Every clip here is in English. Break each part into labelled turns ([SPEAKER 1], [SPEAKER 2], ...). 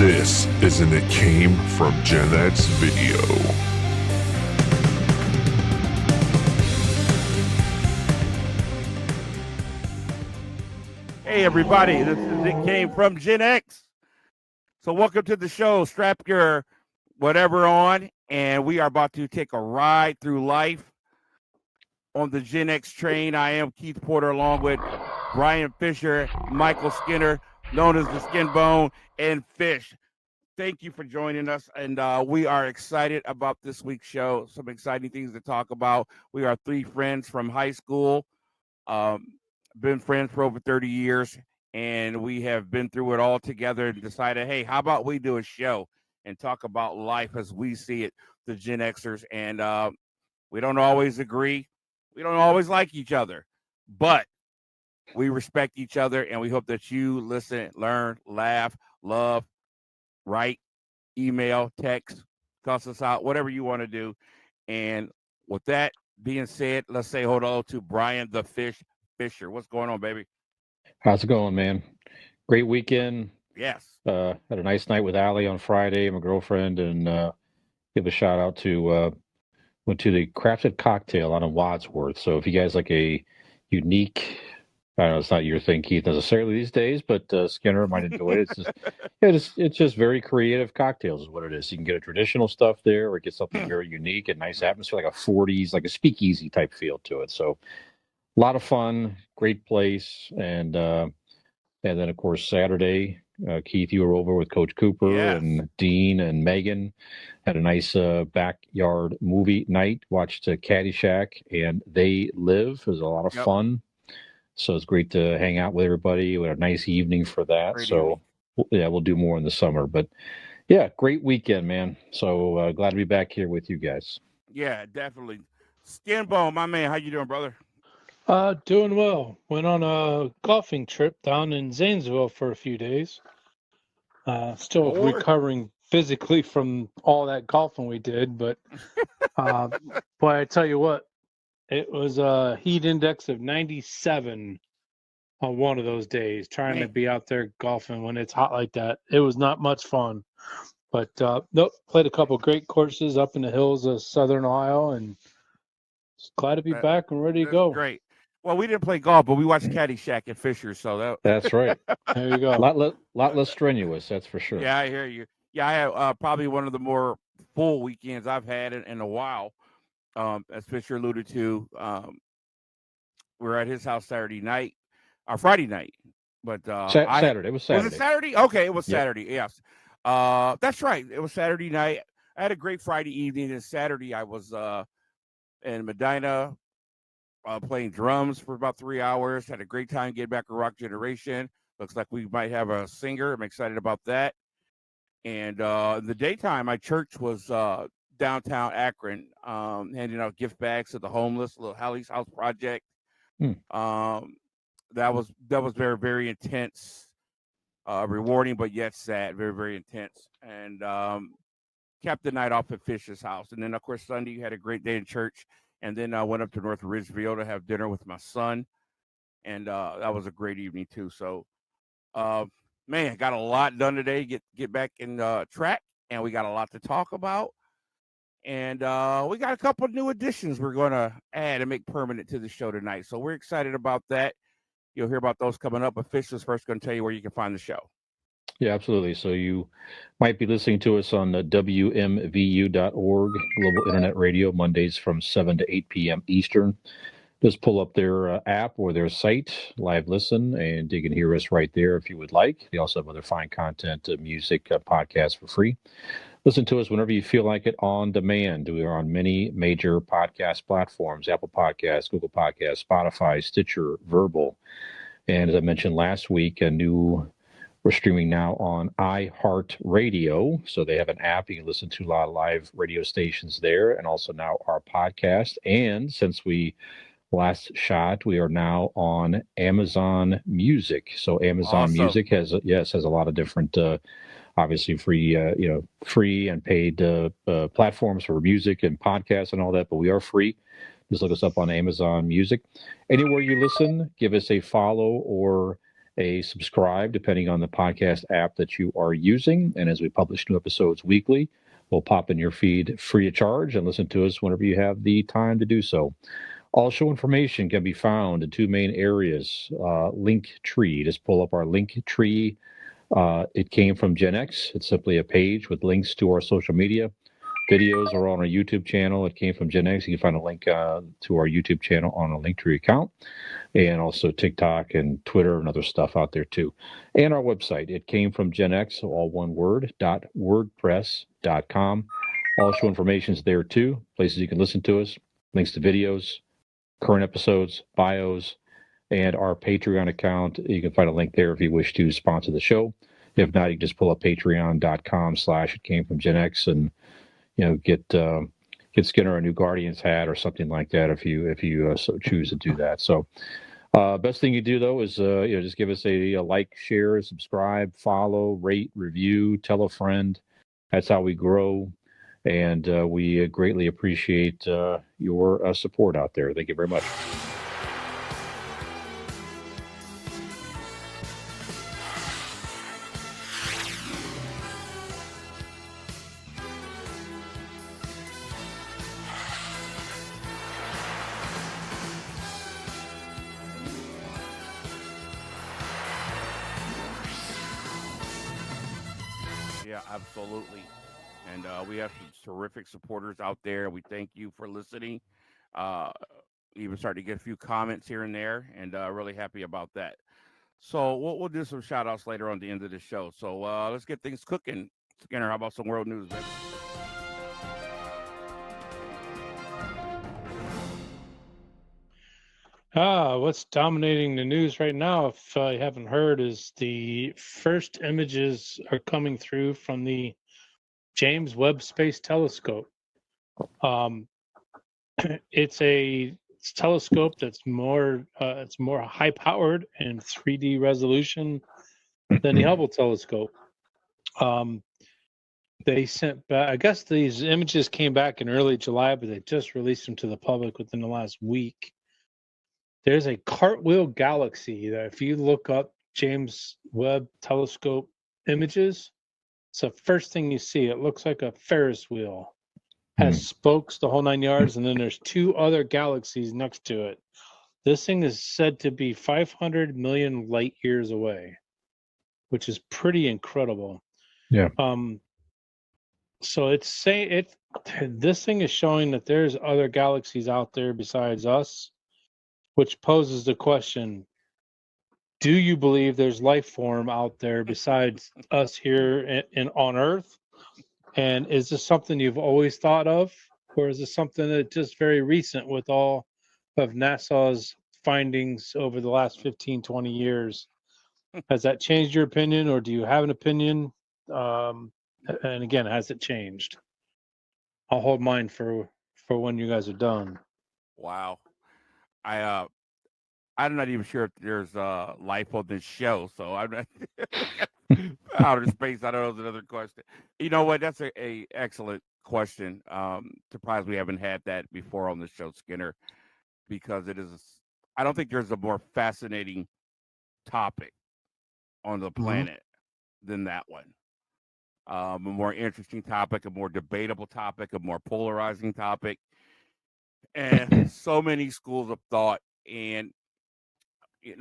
[SPEAKER 1] This is an It Came from GenX video.
[SPEAKER 2] Hey everybody, this is It Came from GenX. So welcome to the show. Strap your whatever on, and we are about to take a ride through life on the GenX train. I am Keith Porter along with Brian Fisher, Michael Skinner, known as the Skin Bone, and Fish. Thank you for joining us, and we are excited about this week's show. Some exciting things to talk about. We are three friends from high school, been friends for over 30 years, and we have been through it all together and decided, hey, how about we do a show and talk about life as we see it, the GenXers. And we don't always agree. We don't always like each other, but we respect each other, and we hope that you listen, learn, laugh, love, write, email, text, cuss us out, whatever you want to do. And with that being said, let's say hello to Brian the Fish Fisher. What's going on, baby?
[SPEAKER 3] How's it going, man? Great weekend.
[SPEAKER 2] Yes.
[SPEAKER 3] Had a nice night with Allie on Friday, my girlfriend, and give a shout out to went to the Crafted Cocktail out in Wadsworth. So if you guys like a unique, I don't know, it's not your thing, Keith, necessarily these days, but Skinner might enjoy it. It's just very creative cocktails is what it is. You can get a traditional stuff there, or get something very unique and nice atmosphere, like a 40s, like a speakeasy type feel to it. So a lot of fun, great place, and then of course Saturday, Keith, you were over with Coach Cooper and Dean and Megan. Had a nice backyard movie night. Watched Caddyshack and They Live. It was a lot of fun. So it's great to hang out with everybody. We had a nice evening for that. We'll do more in the summer. But yeah, great weekend, man. So glad to be back here with you guys.
[SPEAKER 2] Yeah, definitely. Skin Bone, my man, how you doing, brother?
[SPEAKER 4] Doing well. Went on a golfing trip down in Zanesville for a few days. Still recovering physically from all that golfing we did, but boy, I tell you what, it was a heat index of 97 on one of those days. Trying to be out there golfing when it's hot like that, it was not much fun. But played a couple great courses up in the hills of Southern Ohio, and glad to be back and ready to go.
[SPEAKER 2] Great. Well, we didn't play golf, but we watched Caddyshack at Fisher, so
[SPEAKER 3] that's right.
[SPEAKER 4] There you go.
[SPEAKER 3] A lot less strenuous, that's for sure.
[SPEAKER 2] Yeah, I hear you. Yeah, I had probably one of the more full weekends I've had in a while. As Fisher alluded to, we were at his house Friday night, but
[SPEAKER 3] Saturday. It was Saturday.
[SPEAKER 2] Was it Saturday? Okay, it was Saturday. Yes, that's right. It was Saturday night. I had a great Friday evening, and Saturday I was in Medina. Playing drums for about 3 hours. Had a great time getting back to Rock Generation. Looks like we might have a singer. I'm excited about that. And in the daytime, my church was downtown Akron, handing out gift bags to the homeless, little Hallie's House Project. That was very, very intense, rewarding, but yet sad. Very, very intense. And kept the night off at Fish's house. And then, of course, Sunday, had a great day in church. And then I went up to North Ridgeville to have dinner with my son. And that was a great evening, too. So, man, got a lot done today. Get back in track. And we got a lot to talk about. And we got a couple of new additions we're going to add and make permanent to the show tonight. So we're excited about that. You'll hear about those coming up. But Fish is first going to tell you where you can find the show.
[SPEAKER 3] Yeah, absolutely. So you might be listening to us on the WMVU.org, Global Internet Radio, Mondays from 7 to 8 p.m. Eastern. Just pull up their app or their site, live listen, and you can hear us right there if you would like. They also have other fine content, music, podcasts for free. Listen to us whenever you feel like it on demand. We are on many major podcast platforms, Apple Podcasts, Google Podcasts, Spotify, Stitcher, Verbal. And as I mentioned last week, we're streaming now on iHeartRadio. So they have an app. You can listen to a lot of live radio stations there, and also now our podcast. And since we last shot, we are now on Amazon Music. So Amazon Music has a lot of different, obviously free and paid platforms for music and podcasts and all that. But we are free. Just look us up on Amazon Music. Anywhere you listen, give us a follow or a subscribe, depending on the podcast app that you are using. And as we publish new episodes weekly, we'll pop in your feed free of charge and listen to us whenever you have the time to do so. All show information can be found in two main areas. Linktree, just pull up our Linktree. It came from GenX. It's simply a page with links to our social media. Videos are on our YouTube channel. It came from GenX. You can find a link to our YouTube channel on a Linktree account, and also TikTok and Twitter and other stuff out there too. And our website, it came from GenX, all one word, .wordpress.com. All show information is there too. Places you can listen to us, links to videos, current episodes, bios, and our Patreon account. You can find a link there if you wish to sponsor the show. If not, you can just pull up patreon.com/it came from GenX and get Skinner a new Guardians hat or something like that if you so choose to do that. So best thing you do though is just give us a like, share, subscribe, follow, rate, review, tell a friend. That's how we grow. And we greatly appreciate your support out there. Thank you very much.
[SPEAKER 2] Yeah, absolutely. And we have some terrific supporters out there. We thank you for listening. Even starting to get a few comments here and there, and really happy about that. So we'll do some shout outs later on the end of the show. So let's get things cooking. Skinner, how about some world news, baby?
[SPEAKER 4] What's dominating the news right now, if I haven't heard, is the first images are coming through from the James Webb Space Telescope. It's a telescope that's more high powered and 3D resolution than the Hubble telescope. They sent back, I guess these images came back in early July, but they just released them to the public within the last week. There's a cartwheel galaxy that if you look up James Webb Telescope images, it's the first thing you see. It looks like a Ferris wheel. Has spokes, the whole 9 yards, and then there's two other galaxies next to it. This thing is said to be 500 million light years away, which is pretty incredible.
[SPEAKER 3] Yeah.
[SPEAKER 4] So this thing is showing that there's other galaxies out there besides us, which poses the question: do you believe there's life form out there besides us here on Earth? And is this something you've always thought of, or is this something that's just very recent with all of NASA's findings over the last 15, 20 years? Has that changed your opinion, or do you have an opinion? And again, has it changed? I'll hold mine for when you guys are done.
[SPEAKER 2] Wow. I'm not even sure if there's life on this show, so I'm not outer space. I don't know is another question. You know what? That's a excellent question. Surprised we haven't had that before on the show, Skinner, because it is. I don't think there's a more fascinating topic on the planet than that one. A more interesting topic, a more debatable topic, a more polarizing topic, and so many schools of thought. And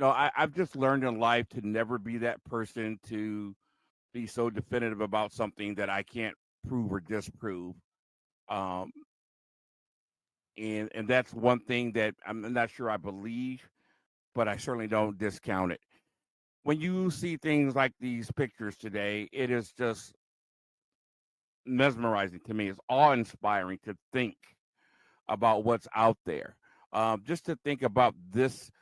[SPEAKER 2] I've just learned in life to never be that person to be so definitive about something that I can't prove or disprove. And that's one thing that I'm not sure I believe, but I certainly don't discount it. When you see things like these pictures today, it is just mesmerizing to me. It's awe-inspiring to think about what's out there. Just to think about this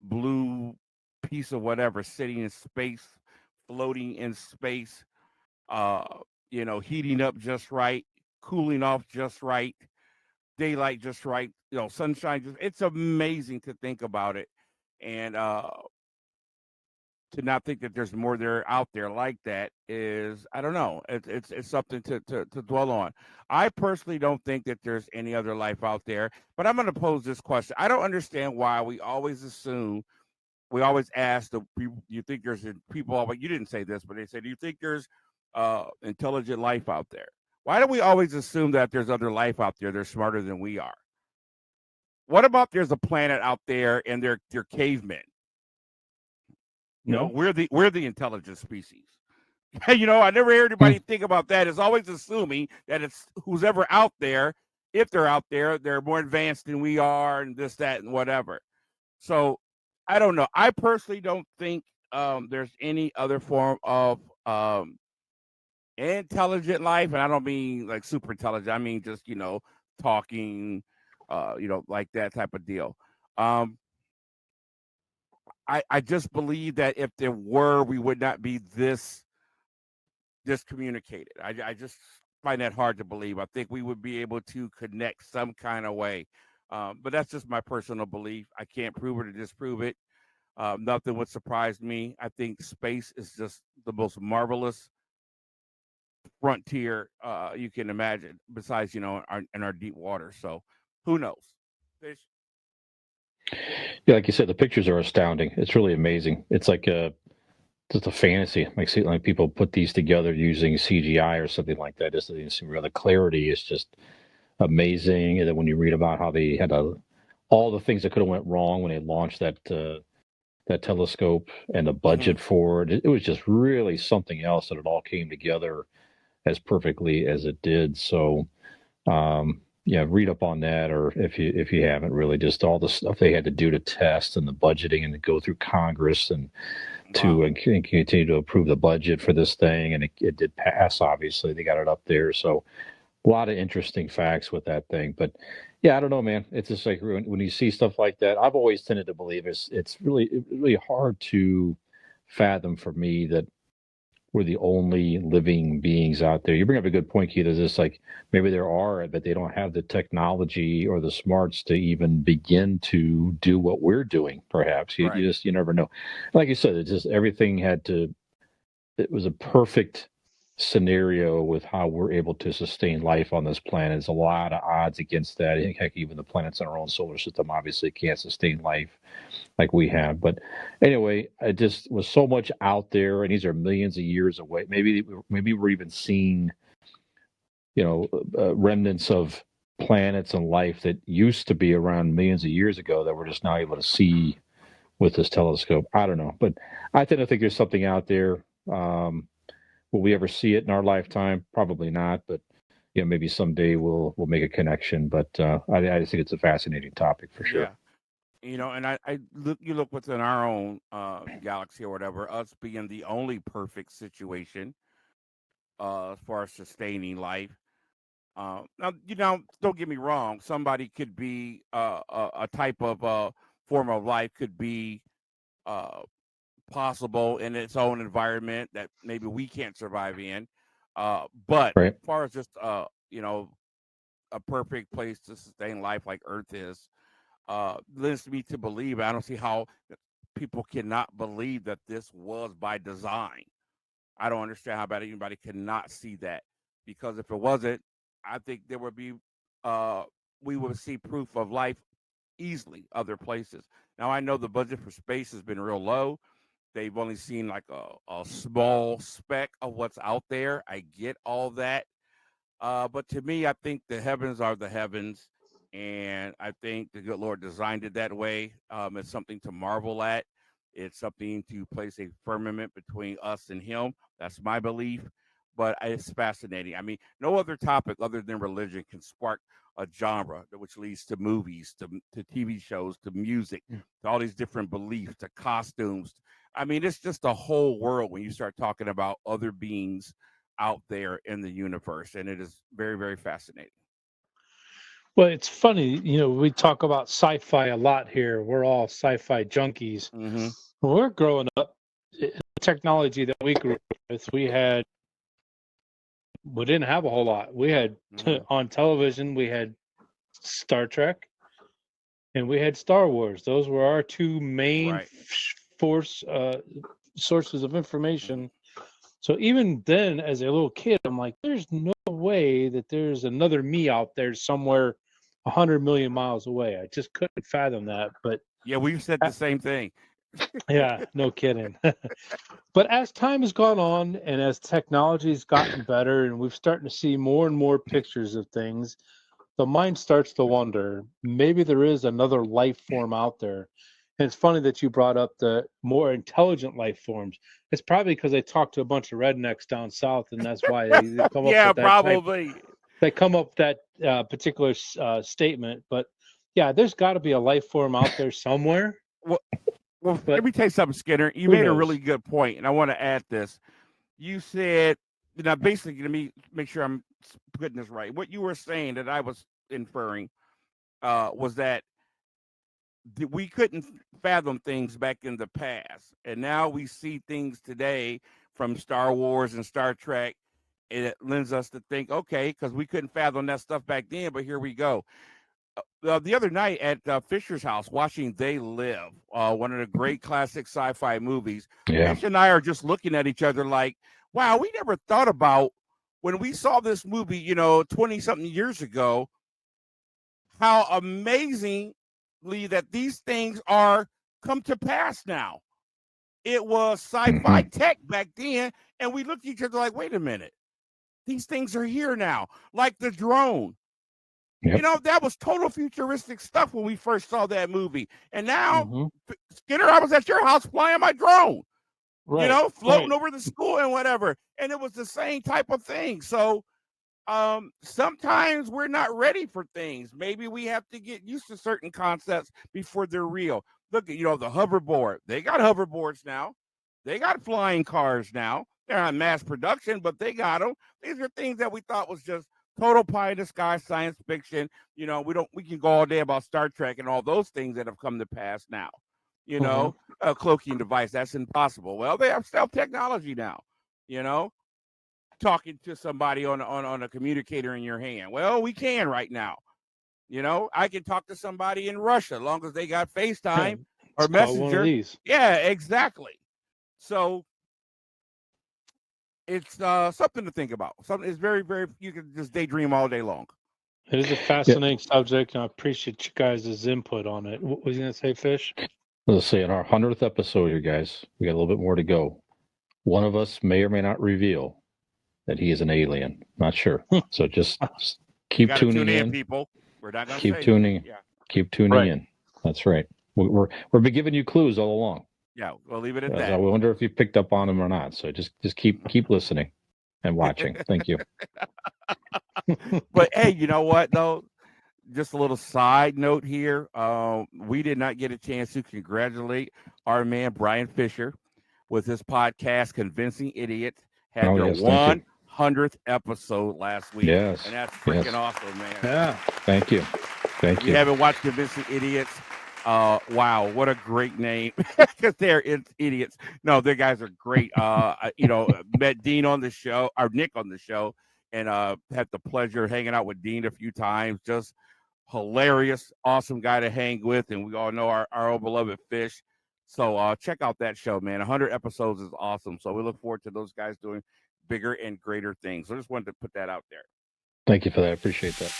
[SPEAKER 2] blue piece of whatever sitting in space, floating in space, heating up just right, cooling off just right, daylight just right, sunshine. It's amazing to think about it, and to not think that there's more there out there like that is, I don't know. It's something to dwell on. I personally don't think that there's any other life out there, but I'm going to pose this question. I don't understand why we always assume we always ask the people, you think there's people, but you didn't say this, but they said, do you think there's intelligent life out there? Why do we always assume that there's other life out there? They're smarter than we are. What about there's a planet out there and they're cavemen? You know, we're the intelligent species. You know, I never hear anybody think about that. It's always assuming that it's who's ever out there. If they're out there, they're more advanced than we are, and this, that, and whatever. So I don't know. I personally don't think there's any other form of intelligent life, and I don't mean like super intelligent. I mean just, you know, talking, you know, like that type of deal. I just believe that if there were, we would not be this discommunicated. I just find that hard to believe. I think we would be able to connect some kind of way. But that's just my personal belief. I can't prove it or disprove it. Nothing would surprise me. I think space is just the most marvelous frontier you can imagine, besides, you know, in our deep water. So who knows?
[SPEAKER 3] Yeah, like you said, the pictures are astounding. It's really amazing. It's like just a fantasy. Like, see, like people put these together using CGI or something like that. Just the clarity is just amazing. And then when you read about how they had all the things that could have went wrong when they launched that telescope and the budget for it, it was just really something else that it all came together as perfectly as it did. So, yeah, read up on that, or if you haven't, really just all the stuff they had to do to test and the budgeting and to go through Congress and to continue to approve the budget for this thing, and it did pass. Obviously, they got it up there. So a lot of interesting facts with that thing. But yeah, I don't know, man. It's just like when you see stuff like that, I've always tended to believe it's really hard to fathom for me that we're the only living beings out there. You bring up a good point, Keith. Is this like maybe there are, but they don't have the technology or the smarts to even begin to do what we're doing? Perhaps you never know. Like you said, it's just everything it was a perfect scenario with how we're able to sustain life on this planet. There's a lot of odds against that. I think, heck, even the planets in our own solar system obviously can't sustain life like we have. But anyway, it just was so much out there, and these are millions of years away. Maybe we're even seeing, you know, remnants of planets and life that used to be around millions of years ago that we're just now able to see with this telescope. I don't know, but I tend to think there's something out there. Will we ever see it in our lifetime? Probably not, but you know, maybe someday we'll make a connection. But I just think it's a fascinating topic for sure.
[SPEAKER 2] Yeah. You know, and you look within our own galaxy or whatever, us being the only perfect situation as far as sustaining life. Now, you know, don't get me wrong. Somebody could be a type of form of life could be possible in its own environment that maybe we can't survive in. But as far as just you know, a perfect place to sustain life like Earth is, leads me to believe. I don't see how people cannot believe that this was by design. I don't understand how about anybody cannot see that, because if it wasn't, I think there would be we would see proof of life easily other places. Now I know the budget for space has been real low. They've only seen like a small speck of what's out there. I get all that. But to me, I think the heavens are the heavens. And I think the good Lord designed it that way. It's something to marvel at. It's something to place a firmament between us and Him. That's my belief. But it's fascinating. I mean, no other topic other than religion can spark a genre which leads to movies, to TV shows, to music, to all these different beliefs, to costumes. I mean, it's just a whole world when you start talking about other beings out there in the universe. And it is very, very fascinating.
[SPEAKER 4] Well, it's funny, you know, we talk about sci-fi a lot here. We're all sci-fi junkies.
[SPEAKER 2] Mm-hmm.
[SPEAKER 4] When we're growing up, the technology that we grew up with, we didn't have a whole lot. We had on television, we had Star Trek and we had Star Wars. Those were our two main sources of information. So even then, as a little kid, I'm like, there's no way that there's another me out there somewhere 100 million miles away. I just couldn't fathom that. But
[SPEAKER 2] yeah, we've said the same thing.
[SPEAKER 4] Yeah, no kidding. But as time has gone on and as technology's gotten better and we've starting to see more and more pictures of things, the mind starts to wonder, maybe there is another life form out there. And it's funny that you brought up the more intelligent life forms. It's probably because they talk to a bunch of rednecks down south, and that's why they come up
[SPEAKER 2] Yeah,
[SPEAKER 4] with that type.
[SPEAKER 2] probably.
[SPEAKER 4] They come up with that particular statement. But yeah, there's got to be a life form out there somewhere.
[SPEAKER 2] Well, let
[SPEAKER 4] But
[SPEAKER 2] me tell you something, Skinner. You
[SPEAKER 4] who
[SPEAKER 2] made a
[SPEAKER 4] knows?
[SPEAKER 2] really good point, and I want to add this. You said, now basically, let me make sure I'm putting this right. What you were saying that I was inferring was that we couldn't fathom things back in the past, and now we see things today from Star Wars and Star Trek, and it lends us to think, okay, because we couldn't fathom that stuff back then, but here we go. The other night at Fisher's house, watching They Live, one of the great classic sci-fi movies,
[SPEAKER 3] Yeah.
[SPEAKER 2] Fish and I are just looking at each other like, wow, we never thought about when we saw this movie, 20-something years ago, how amazingly that these things are come to pass now. It was sci-fi tech back then, and we looked at each other like, wait a minute, these things are here now, like the drone.
[SPEAKER 3] Yep.
[SPEAKER 2] That was total futuristic stuff when we first saw that movie. And now,
[SPEAKER 4] Mhm.
[SPEAKER 2] Skinner, I was at your house flying my drone,
[SPEAKER 4] Right,
[SPEAKER 2] floating
[SPEAKER 4] right.
[SPEAKER 2] over the school and whatever. And it was the same type of thing. So sometimes we're not ready for things. Maybe we have to get used to certain concepts before they're real. Look at, the hoverboard. They got hoverboards now. They got flying cars now. They're not mass production, but they got them. These are things that we thought was just total pie in the sky science fiction. We can go all day about Star Trek and all those things that have come to pass now.
[SPEAKER 4] Mhm.
[SPEAKER 2] A cloaking device, that's impossible. Well, they have stealth technology now, talking to somebody on a communicator in your hand. Well, we can right now. I can talk to somebody in Russia as long as they got FaceTime or
[SPEAKER 4] It's called one of
[SPEAKER 2] Messenger.
[SPEAKER 4] these.
[SPEAKER 2] Yeah, exactly. So it's something to think about. Something is very, very. You can just daydream all day long.
[SPEAKER 4] It is a fascinating subject, and I appreciate you guys' input on it. What was you going to say, Fish?
[SPEAKER 3] Let's say in our 100th episode here, guys, we got a little bit more to go. One of us may or may not reveal that he is an alien. Not sure. So just keep tuning in.
[SPEAKER 2] People. We're not going to
[SPEAKER 3] Keep
[SPEAKER 2] say.
[SPEAKER 3] tuning.
[SPEAKER 2] Yeah.
[SPEAKER 3] Keep tuning in. That's right. We're been giving you clues all along.
[SPEAKER 2] Yeah, we'll leave it at
[SPEAKER 3] I
[SPEAKER 2] that.
[SPEAKER 3] wonder if you picked up on them or not. So just keep listening and watching. Thank you.
[SPEAKER 2] But hey, you know what though? Just a little side note here. We did not get a chance to congratulate our man Brian Fisher with his podcast, Convincing Idiots. Had their 100th episode last week.
[SPEAKER 3] Yes.
[SPEAKER 2] And that's freaking awesome, man.
[SPEAKER 4] Yeah.
[SPEAKER 3] Thank you. Thank you.
[SPEAKER 2] You haven't watched Convincing Idiots? Wow, what a great name. Because they're idiots. No, their guys are great. Met Dean on the show, or Nick on the show, and had the pleasure of hanging out with Dean a few times. Just hilarious, awesome guy to hang with, and we all know our old beloved Fish. So check out that show, man. 100 episodes is awesome. So we look forward to those guys doing bigger and greater things. So I just wanted to put that out there.
[SPEAKER 3] Thank you for that. I appreciate that.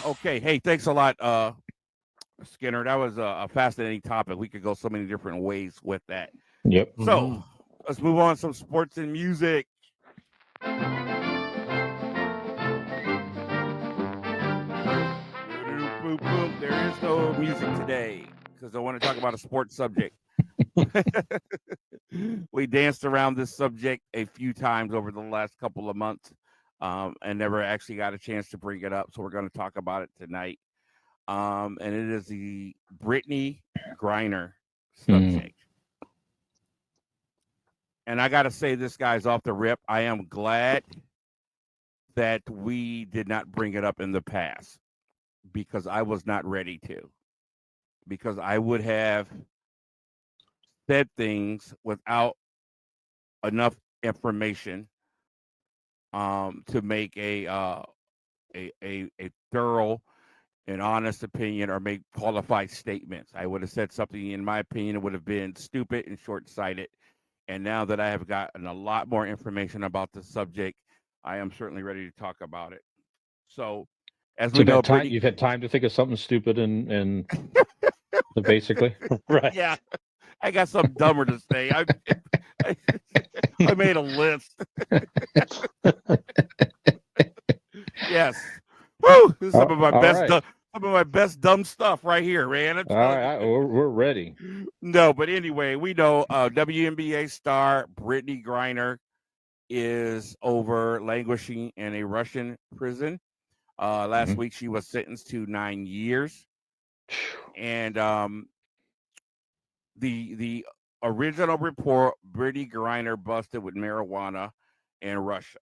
[SPEAKER 2] Okay. Hey, thanks a lot, Skinner. That was a fascinating topic. We could go so many different ways with that.
[SPEAKER 3] Yep.
[SPEAKER 2] So let's move on to some sports and music. There is no music today because I want to talk about a sports subject. We danced around this subject a few times over the last couple of months and never actually got a chance to bring it up. So we're going to talk about it tonight. And it is the Brittany Griner subject. And I got to say this, guys, off the rip, I am glad that we did not bring it up in the past because I was not ready to. Because I would have said things without enough information to make a a thorough and honest opinion or make qualified statements. I would have said something, in my opinion, it would have been stupid and short-sighted. And now that I have gotten a lot more information about the subject, I am certainly ready to talk about it. So, as we know,
[SPEAKER 3] you've had time to think of something stupid and basically,
[SPEAKER 4] Right.
[SPEAKER 2] yeah, I got something dumber to say. I made a list. Yes. Woo! This is some of my best.
[SPEAKER 3] right.
[SPEAKER 2] Some of my best dumb stuff right here, man.
[SPEAKER 3] All right, we're ready.
[SPEAKER 2] No, but anyway, we know WNBA star Brittany Griner is over languishing in a Russian prison. Last week, she was sentenced to 9 years, and the original report, Brittany Griner busted with marijuana in Russia,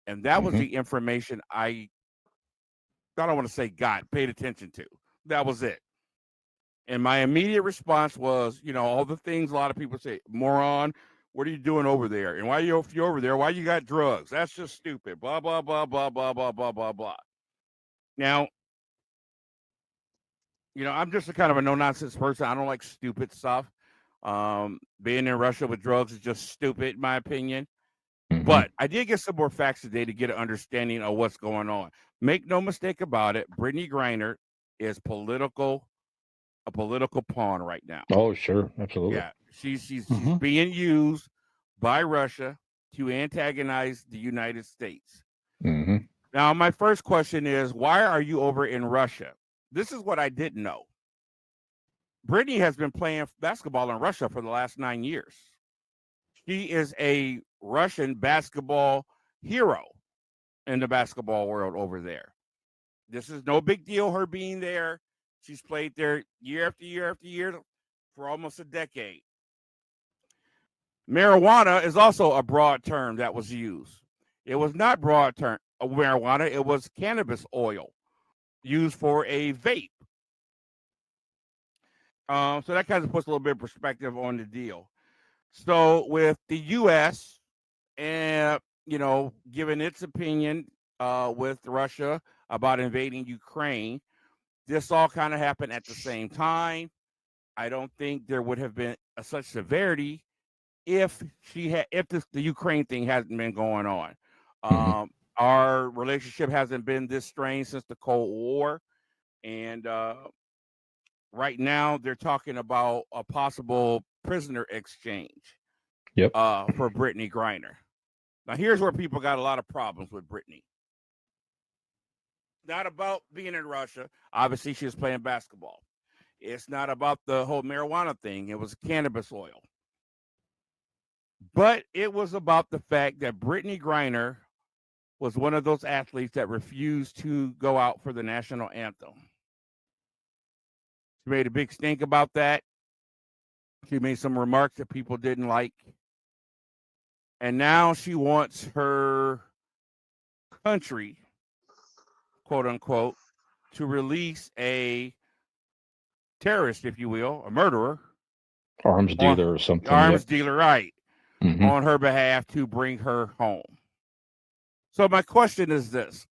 [SPEAKER 2] and that was the information I don't want to say paid attention to. That was it. And my immediate response was, all the things a lot of people say, moron, what are you doing over there? And if you're over there, why you got drugs? That's just stupid. Blah, blah, blah, blah, blah, blah, blah, blah, blah. Now, I'm just a kind of a no-nonsense person. I don't like stupid stuff. Being in Russia with drugs is just stupid, in my opinion. But I did get some more facts today to get an understanding of what's going on. Make no mistake about it, Brittany Griner is a political pawn right now.
[SPEAKER 3] Oh, sure. Absolutely.
[SPEAKER 2] Yeah, she's being used by Russia to antagonize the United States. Now, my first question is, why are you over in Russia? This is what I didn't know. Brittany has been playing basketball in Russia for the last 9 years. She is a Russian basketball hero in the basketball world over there. This is no big deal, her being there. She's played there year after year after year for almost a decade. Marijuana is also a broad term that was used. It was not broad term marijuana. It was cannabis oil used for a vape. So that kind of puts a little bit of perspective on the deal. So with the U.S. and, giving its opinion with Russia about invading Ukraine, this all kind of happened at the same time. I don't think there would have been such severity if the Ukraine thing hasn't been going on. Our relationship hasn't been this strained since the Cold War, and right now they're talking about a possible prisoner exchange. For Brittany Griner. Now, here's where people got a lot of problems with Brittany. Not about being in Russia. Obviously, she was playing basketball. It's not about the whole marijuana thing. It was cannabis oil. But it was about the fact that Brittany Griner was one of those athletes that refused to go out for the national anthem. She made a big stink about that. She made some remarks that people didn't like. And now she wants her country, quote unquote, to release a terrorist, if you will, a murderer.
[SPEAKER 3] Arms dealer or something.
[SPEAKER 2] Arms dealer, right. On her behalf to bring her home. So my question is this.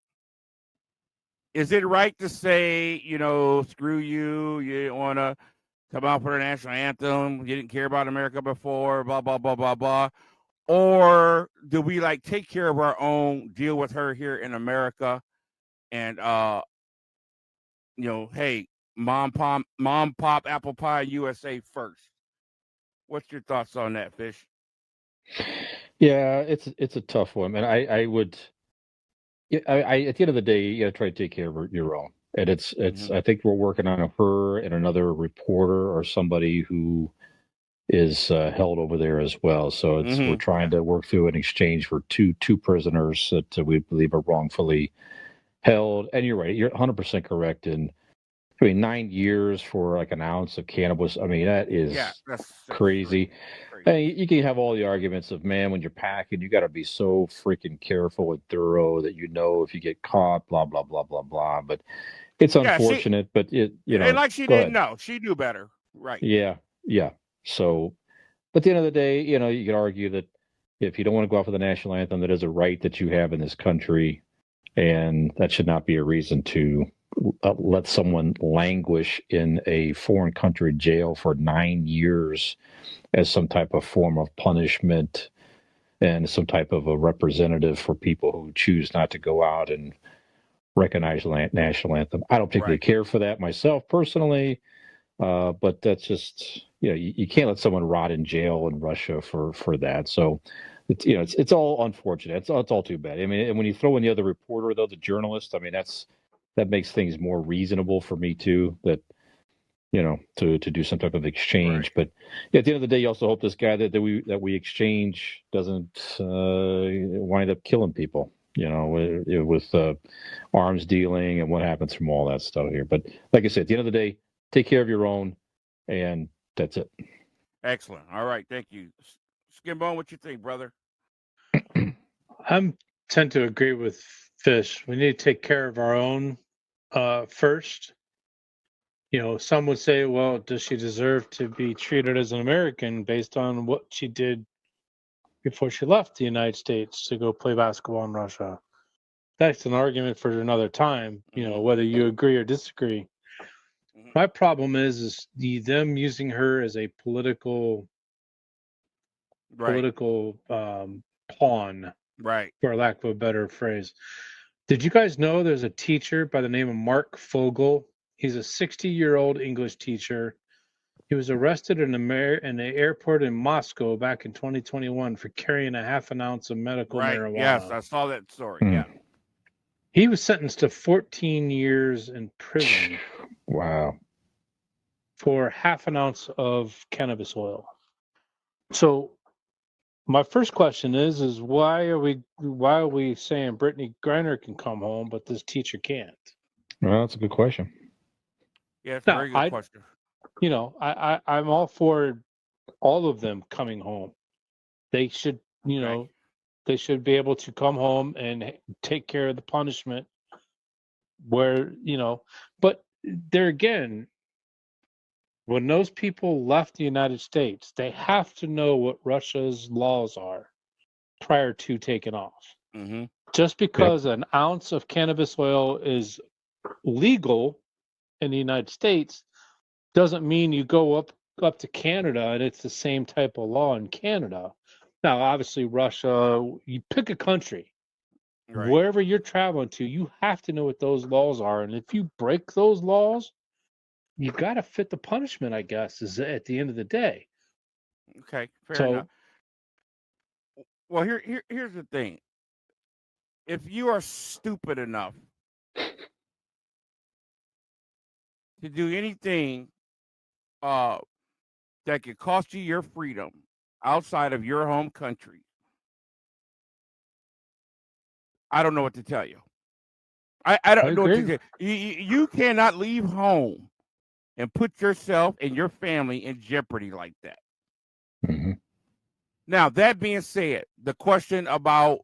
[SPEAKER 2] Is it right to say, screw you, you didn't want to come out for the national anthem, you didn't care about America before, blah, blah, blah, blah, blah. Or do we take care of our own, deal with her here in America, and hey, mom, pop, apple pie, USA first? What's your thoughts on that, Fish?
[SPEAKER 3] Yeah, it's a tough one, and I would. I at the end of the day, you got to try to take care of your own, and it's. I think we're working on her and another reporter or somebody who is held over there as well. So we're trying to work through an exchange for two prisoners that we believe are wrongfully held. And you're right, you're 100% correct. And 9 years for an ounce of cannabis. I mean, that is that's crazy. And you can have all the arguments of, man, when you're packing, you got to be so freaking careful and thorough that if you get caught, blah blah blah blah blah. But it's unfortunate. But it,
[SPEAKER 2] and she didn't know, she knew better, right?
[SPEAKER 3] Yeah. So, but at the end of the day, you could argue that if you don't want to go out for the national anthem, that is a right that you have in this country. And that should not be a reason to let someone languish in a foreign country jail for 9 years as some type of form of punishment and some type of a representative for people who choose not to go out and recognize the national anthem. I don't particularly care for that myself personally, but that's just, you can't let someone rot in jail in Russia for that. So it's all unfortunate. It's all too bad. I mean, and when you throw in the other reporter, though, the journalist, I mean, that makes things more reasonable for me too. That to do some type of exchange. But at the end of the day, you also hope this guy that we exchange doesn't wind up killing people. With arms dealing and what happens from all that stuff here. But like I said, at the end of the day, take care of your own, and that's it.
[SPEAKER 2] Excellent. All right, thank you. Skinbone, what you think, brother?
[SPEAKER 4] I tend to agree with Fish. We need to take care of our own first. Some would say, well, does she deserve to be treated as an American based on what she did before she left the United States to go play basketball in Russia? That's an argument for another time, whether you agree or disagree. My problem is them using her as a political pawn, for lack of a better phrase. Did you guys know there's a teacher by the name of Mark Fogel? He's a 60-year-old English teacher. He was arrested in an airport in Moscow back in 2021 for carrying a half an ounce of medical marijuana.
[SPEAKER 2] Yes, I saw that story. Yeah.
[SPEAKER 4] He was sentenced to 14 years in prison.
[SPEAKER 3] Wow.
[SPEAKER 4] For half an ounce of cannabis oil. So my first question is why are we saying Brittany Griner can come home, but this teacher can't?
[SPEAKER 3] Well, that's a good question.
[SPEAKER 2] Yeah, it's a very good question.
[SPEAKER 4] I'm all for all of them coming home. They should, they should be able to come home and take care of the punishment where, but there again, when those people left the United States, they have to know what Russia's laws are prior to taking off.
[SPEAKER 2] Mm-hmm.
[SPEAKER 4] Just because an ounce of cannabis oil is legal in the United States doesn't mean you go up to Canada and it's the same type of law in Canada. Now, obviously, Russia, you pick a country. Wherever you're traveling to, you have to know what those laws are. And if you break those laws, you got to fit the punishment, I guess, is at the end of the day.
[SPEAKER 2] Okay, fair enough. Well, here's the thing. If you are stupid enough to do anything that could cost you your freedom outside of your home country, I don't know what to tell you. I don't know what to tell you. You cannot leave home and put yourself and your family in jeopardy like that.
[SPEAKER 3] Mm-hmm.
[SPEAKER 2] Now, that being said, the question about,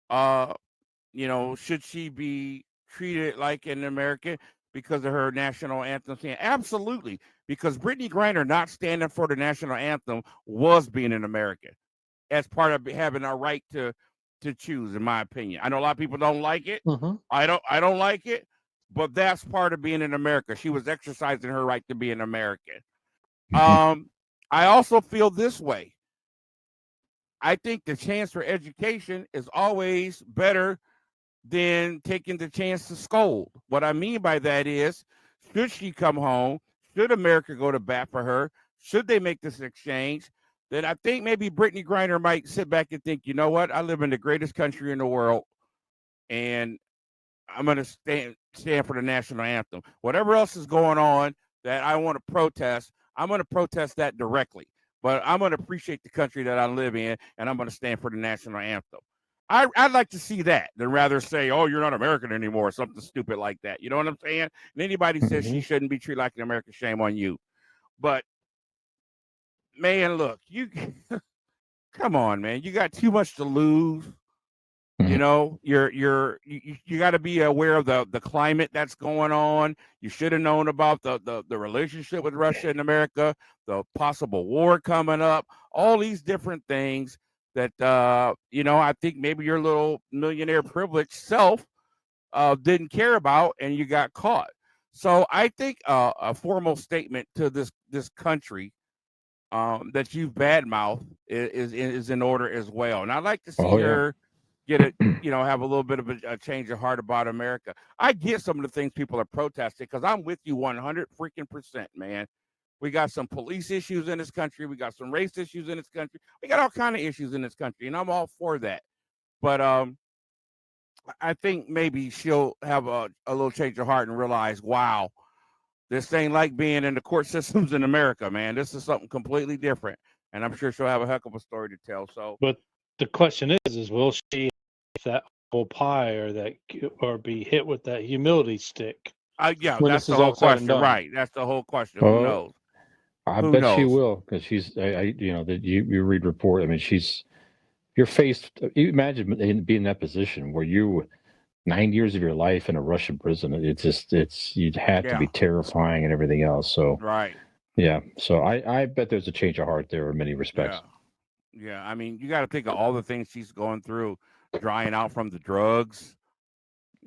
[SPEAKER 2] should she be treated like an American because of her national anthem? Absolutely, because Brittany Griner not standing for the national anthem was being an American as part of having a right to choose, in my opinion. I know a lot of people don't like it.
[SPEAKER 4] Mm-hmm.
[SPEAKER 2] I don't like it, but that's part of being in America. She was exercising her right to be an American. Mm-hmm. I also feel this way. I think the chance for education is always better than taking the chance to scold. What I mean by that is, should she come home? Should America go to bat for her? Should they make this exchange? Then I think maybe Brittany Griner might sit back and think, you know what? I live in the greatest country in the world, and I'm going to stand for the national anthem. Whatever else is going on that I want to protest, I'm going to protest that directly. But I'm going to appreciate the country that I live in, and I'm going to stand for the national anthem. I'd like to see that than rather say, oh, you're not American anymore, or something stupid like that. You know what I'm saying? And anybody says she shouldn't be treated like an American, shame on you. But, man, look, you come on, man. You got too much to lose. You know, you got to be aware of the climate that's going on. You should have known about the relationship with Russia and America, the possible war coming up, all these different things that, I think maybe your little millionaire privileged self didn't care about, and you got caught. So I think a formal statement to this country that you've badmouthed is in order as well. And I'd like to see her get it, have a little bit of a change of heart about America. I get some of the things people are protesting because I'm with you 100%, man. We got some police issues in this country. We got some race issues in this country. We got all kind of issues in this country, and I'm all for that. But I think maybe she'll have a little change of heart and realize, wow, this ain't like being in the court systems in America, man. This is something completely different, and I'm sure she'll have a heck of a story to tell. So,
[SPEAKER 4] but the question is will she have that whole pie or be hit with that humility stick?
[SPEAKER 2] Yeah, that's the whole question, right? That's the whole question. Who knows?
[SPEAKER 3] I bet she will, because she's, that you read report. I mean, you're faced. You imagine being in that position where you 9 years of your life in a Russian prison. You'd have to be terrifying and everything else. So
[SPEAKER 2] right,
[SPEAKER 3] yeah. So I bet there's a change of heart there in many respects.
[SPEAKER 2] Yeah. I mean, you got to think of all the things she's going through, drying out from the drugs,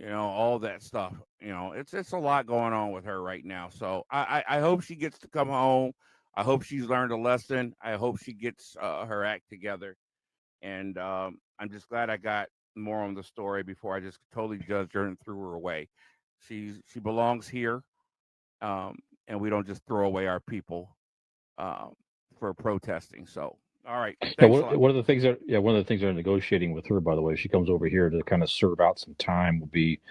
[SPEAKER 2] all that stuff. It's a lot going on with her right now. So I hope she gets to come home. I hope she's learned a lesson. I hope she gets her act together. And I'm just glad I got more on the story before I just totally judged her and threw her away. She belongs here, and we don't just throw away our people for protesting. So, all right.
[SPEAKER 3] One of the things they're negotiating with her, by the way, if she comes over here to kind of serve out some time, will be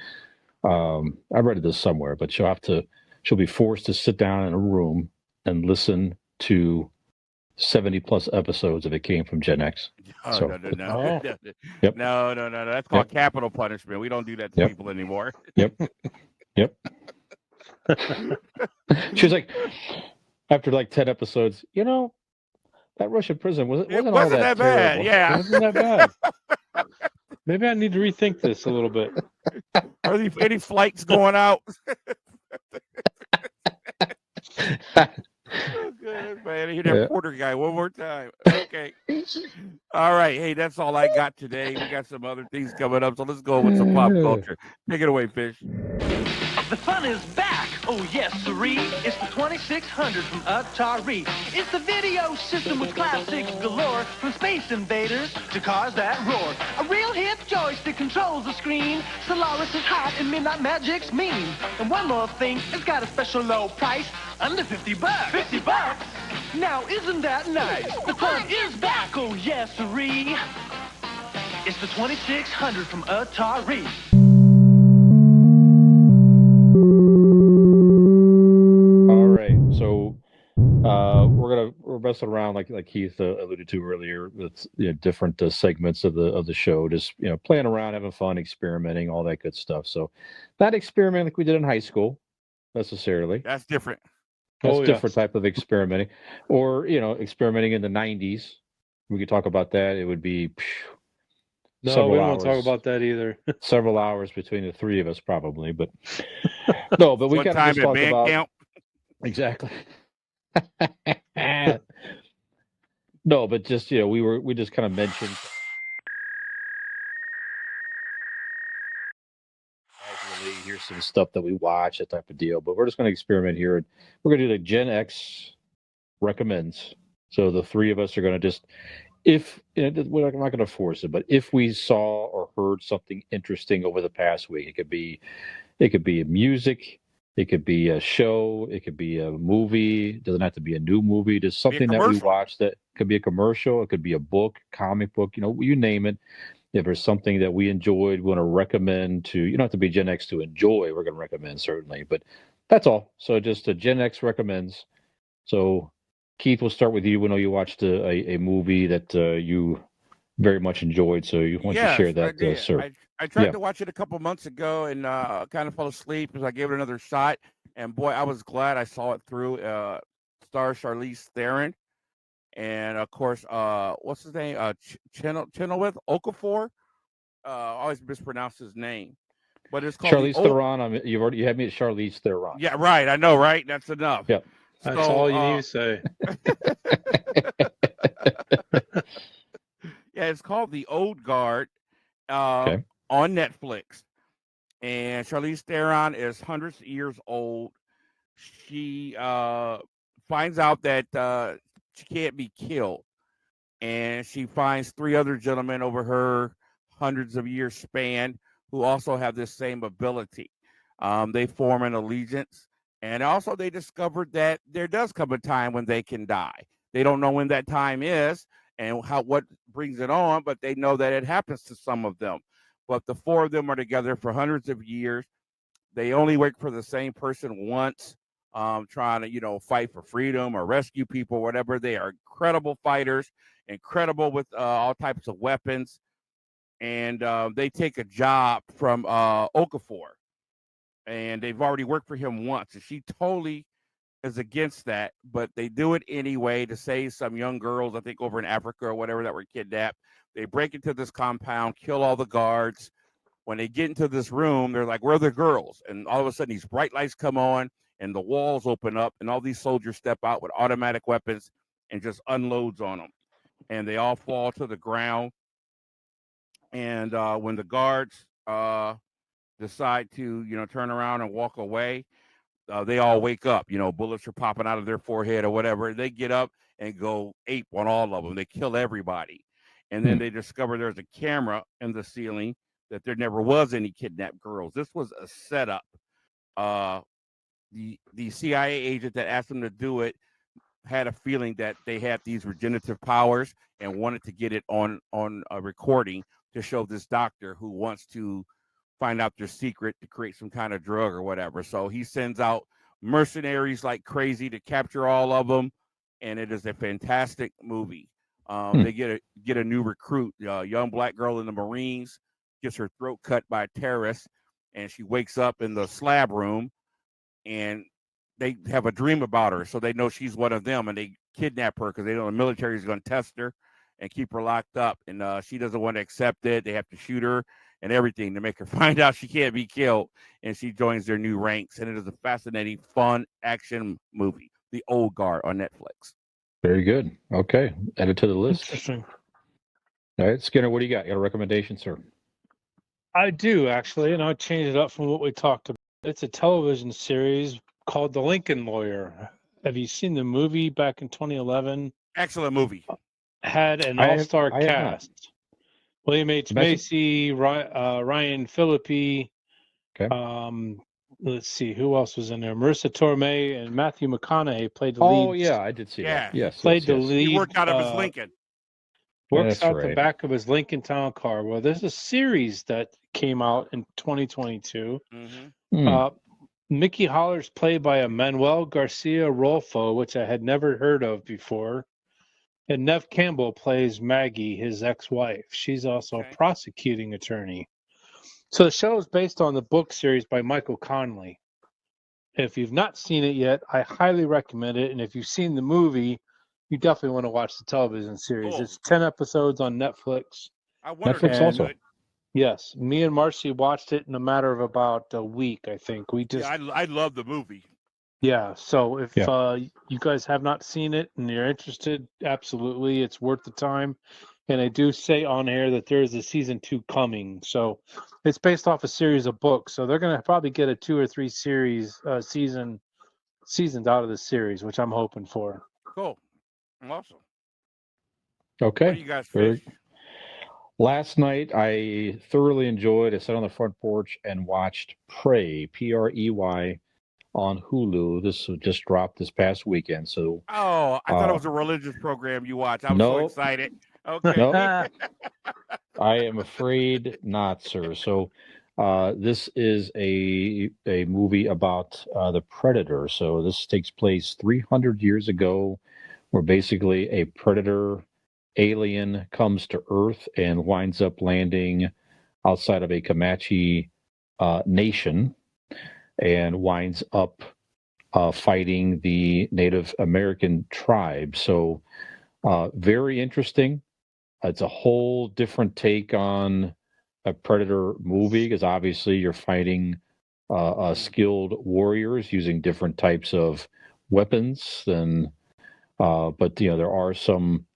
[SPEAKER 3] I read this somewhere, but she'll be forced to sit down in a room and listen to 70 plus episodes if it came from GenX.
[SPEAKER 2] Oh,
[SPEAKER 3] so,
[SPEAKER 2] no.
[SPEAKER 3] Yep.
[SPEAKER 2] No. That's called capital punishment. We don't do that to people anymore.
[SPEAKER 3] Yep. She was like, after like 10 episodes, that Russian prison wasn't all that
[SPEAKER 2] bad.
[SPEAKER 3] terrible.
[SPEAKER 2] Yeah.
[SPEAKER 4] It wasn't that bad. Maybe I need to rethink this a little bit.
[SPEAKER 2] Are there any flights going out? Oh, good, man. I hear that Porter guy one more time. Okay. All right. Hey, that's all I got today. We got some other things coming up, so let's go with some pop culture. Take it away, Fish.
[SPEAKER 5] The fun is back. Oh, yes, siree. It's the 2600 from Atari. It's the video system with classics galore, from Space Invaders to cars that roar. A real hip joystick controls the screen. Solaris is hot and Midnight Magic's mean. And one more thing, it's got a special low price, under $50. $50? Now, isn't that nice? The fun is back. Oh, yes, siree. It's the 2600 from Atari.
[SPEAKER 3] So we're messing around like Keith alluded to earlier with different segments of the show, just playing around, having fun, experimenting, all that good stuff. So not experimenting like we did in high school necessarily.
[SPEAKER 2] That's different.
[SPEAKER 3] That's different type of experimenting, or experimenting in the 90s. We could talk about that. It would be
[SPEAKER 4] no, we don't want to talk about that either.
[SPEAKER 3] Several hours between the three of us, probably, but no. But we got to talk about
[SPEAKER 2] camp.
[SPEAKER 3] Exactly. No, but just we just kind of mentioned casually, here's some stuff that we watch, that type of deal. But we're just going to experiment here, and we're going to do the GenX Recommends. So the three of us are going to just, if we're not going to force it, but if we saw or heard something interesting over the past week, it could be music. It could be a show. It could be a movie. It doesn't have to be a new movie. Just something that we watch that could be a commercial. It could be a book, comic book, you name it. If there's something that we enjoyed, we want to recommend to, you don't have to be Gen X to enjoy. We're going to recommend certainly, but that's all. So just a Gen X Recommends. So Keith, we'll start with you. We know you watched a movie that you very much enjoyed. So you want to share that, sir.
[SPEAKER 2] I tried to watch it a couple months ago and kind of fell asleep as I gave it another shot. And boy, I was glad I saw it through. Stars Charlize Theron, and of course, what's his name? Chenoweth Okafor. I always mispronounce his name, but it's called
[SPEAKER 3] Charlize Theron. You had me at Charlize Theron.
[SPEAKER 2] Yeah, right. I know, right? That's enough.
[SPEAKER 3] Yep.
[SPEAKER 4] That's all you need to say.
[SPEAKER 2] Yeah, it's called The Old Guard. On Netflix, And Charlize Theron is hundreds of years old. She finds out that she can't be killed, and she finds three other gentlemen over her hundreds of years span who also have this same ability. They form an allegiance, and also they discovered that there does come a time when they can die. They don't know when that time is and what brings it on, but they know that it happens to some of them. But the four of them are together for hundreds of years. They only work for the same person once, trying to, fight for freedom or rescue people, whatever. They are incredible fighters, incredible with all types of weapons. And they take a job from Okafor, and they've already worked for him once. And she totally is against that, but they do it anyway to save some young girls, I think over in Africa or whatever, that were kidnapped. They break into this compound, kill all the guards. When they get into this room, they're like, where are the girls? And all of a sudden, these bright lights come on, and the walls open up, and all these soldiers step out with automatic weapons and just unloads on them. And they all fall to the ground. And when the guards decide to, turn around and walk away, they all wake up. Bullets are popping out of their forehead or whatever. They get up and go ape on all of them. They kill everybody. And then they discover there's a camera in the ceiling, that there never was any kidnapped girls. This was a setup. The CIA agent that asked them to do it had a feeling that they had these regenerative powers and wanted to get it on a recording to show this doctor who wants to find out their secret to create some kind of drug or whatever. So he sends out mercenaries like crazy to capture all of them, and it is a fantastic movie. They get a new recruit, a young black girl in the Marines, gets her throat cut by a terrorist, and she wakes up in the slab room, and they have a dream about her, so they know she's one of them, and they kidnap her because they know the military is going to test her and keep her locked up, and she doesn't want to accept it. They have to shoot her and everything to make her find out she can't be killed, and she joins their new ranks, and it is a fascinating, fun action movie, The Old Guard, on Netflix.
[SPEAKER 3] Very good. Okay, add it to the list.
[SPEAKER 4] Interesting.
[SPEAKER 3] All right, Skinner, what do you got? You got a recommendation, sir?
[SPEAKER 4] I do, actually, and I'll change it up from what we talked about. It's a television series called The Lincoln Lawyer. Have you seen the movie back in 2011?
[SPEAKER 2] Excellent movie.
[SPEAKER 4] Had an all-star
[SPEAKER 3] I have
[SPEAKER 4] cast. William H. Macy, Ryan Phillippe.
[SPEAKER 3] Okay.
[SPEAKER 4] Let's see, who else was in there? Marissa Tomei and Matthew McConaughey played the lead.
[SPEAKER 3] Oh, yeah, I did see that. Yes,
[SPEAKER 4] played the lead.
[SPEAKER 2] He worked out of his Lincoln.
[SPEAKER 4] Works out the back of his Lincoln Town Car. Well, there's a series that came out in 2022. Mickey Holler's played by a Manuel Garcia Rolfo, which I had never heard of before. And Nev Campbell plays Maggie, his ex-wife. She's also a prosecuting attorney. So the show is based on the book series by Michael Connelly. If you've not seen it yet, I highly recommend it. And if you've seen the movie, you definitely want to watch the television series.
[SPEAKER 2] Cool.
[SPEAKER 4] It's 10 episodes on Netflix.
[SPEAKER 3] Netflix also.
[SPEAKER 4] Yes, me and Marcy watched it in a matter of about a week, I think.
[SPEAKER 2] I love the movie.
[SPEAKER 4] Yeah, so if you guys have not seen it and you're interested, absolutely, it's worth the time. And I do say on air that there is a season 2 coming. So it's based off a series of books. So they're going to probably get a 2 or 3 seasons out of the series, which I'm hoping for.
[SPEAKER 2] Cool. Awesome.
[SPEAKER 3] Okay.
[SPEAKER 2] What do you guys fish?
[SPEAKER 3] Last night, I thoroughly enjoyed. I sat on the front porch and watched Prey, Prey, on Hulu. This just dropped this past weekend. So,
[SPEAKER 2] I thought it was a religious program you watched. I was so excited. Okay.
[SPEAKER 3] No, I am afraid not, sir. So, this is a movie about the Predator. So this takes place 300 years ago, where basically a predator alien comes to Earth and winds up landing outside of a Comanche nation and winds up fighting the Native American tribe. So very interesting. It's a whole different take on a Predator movie because obviously you're fighting skilled warriors using different types of weapons. But there are some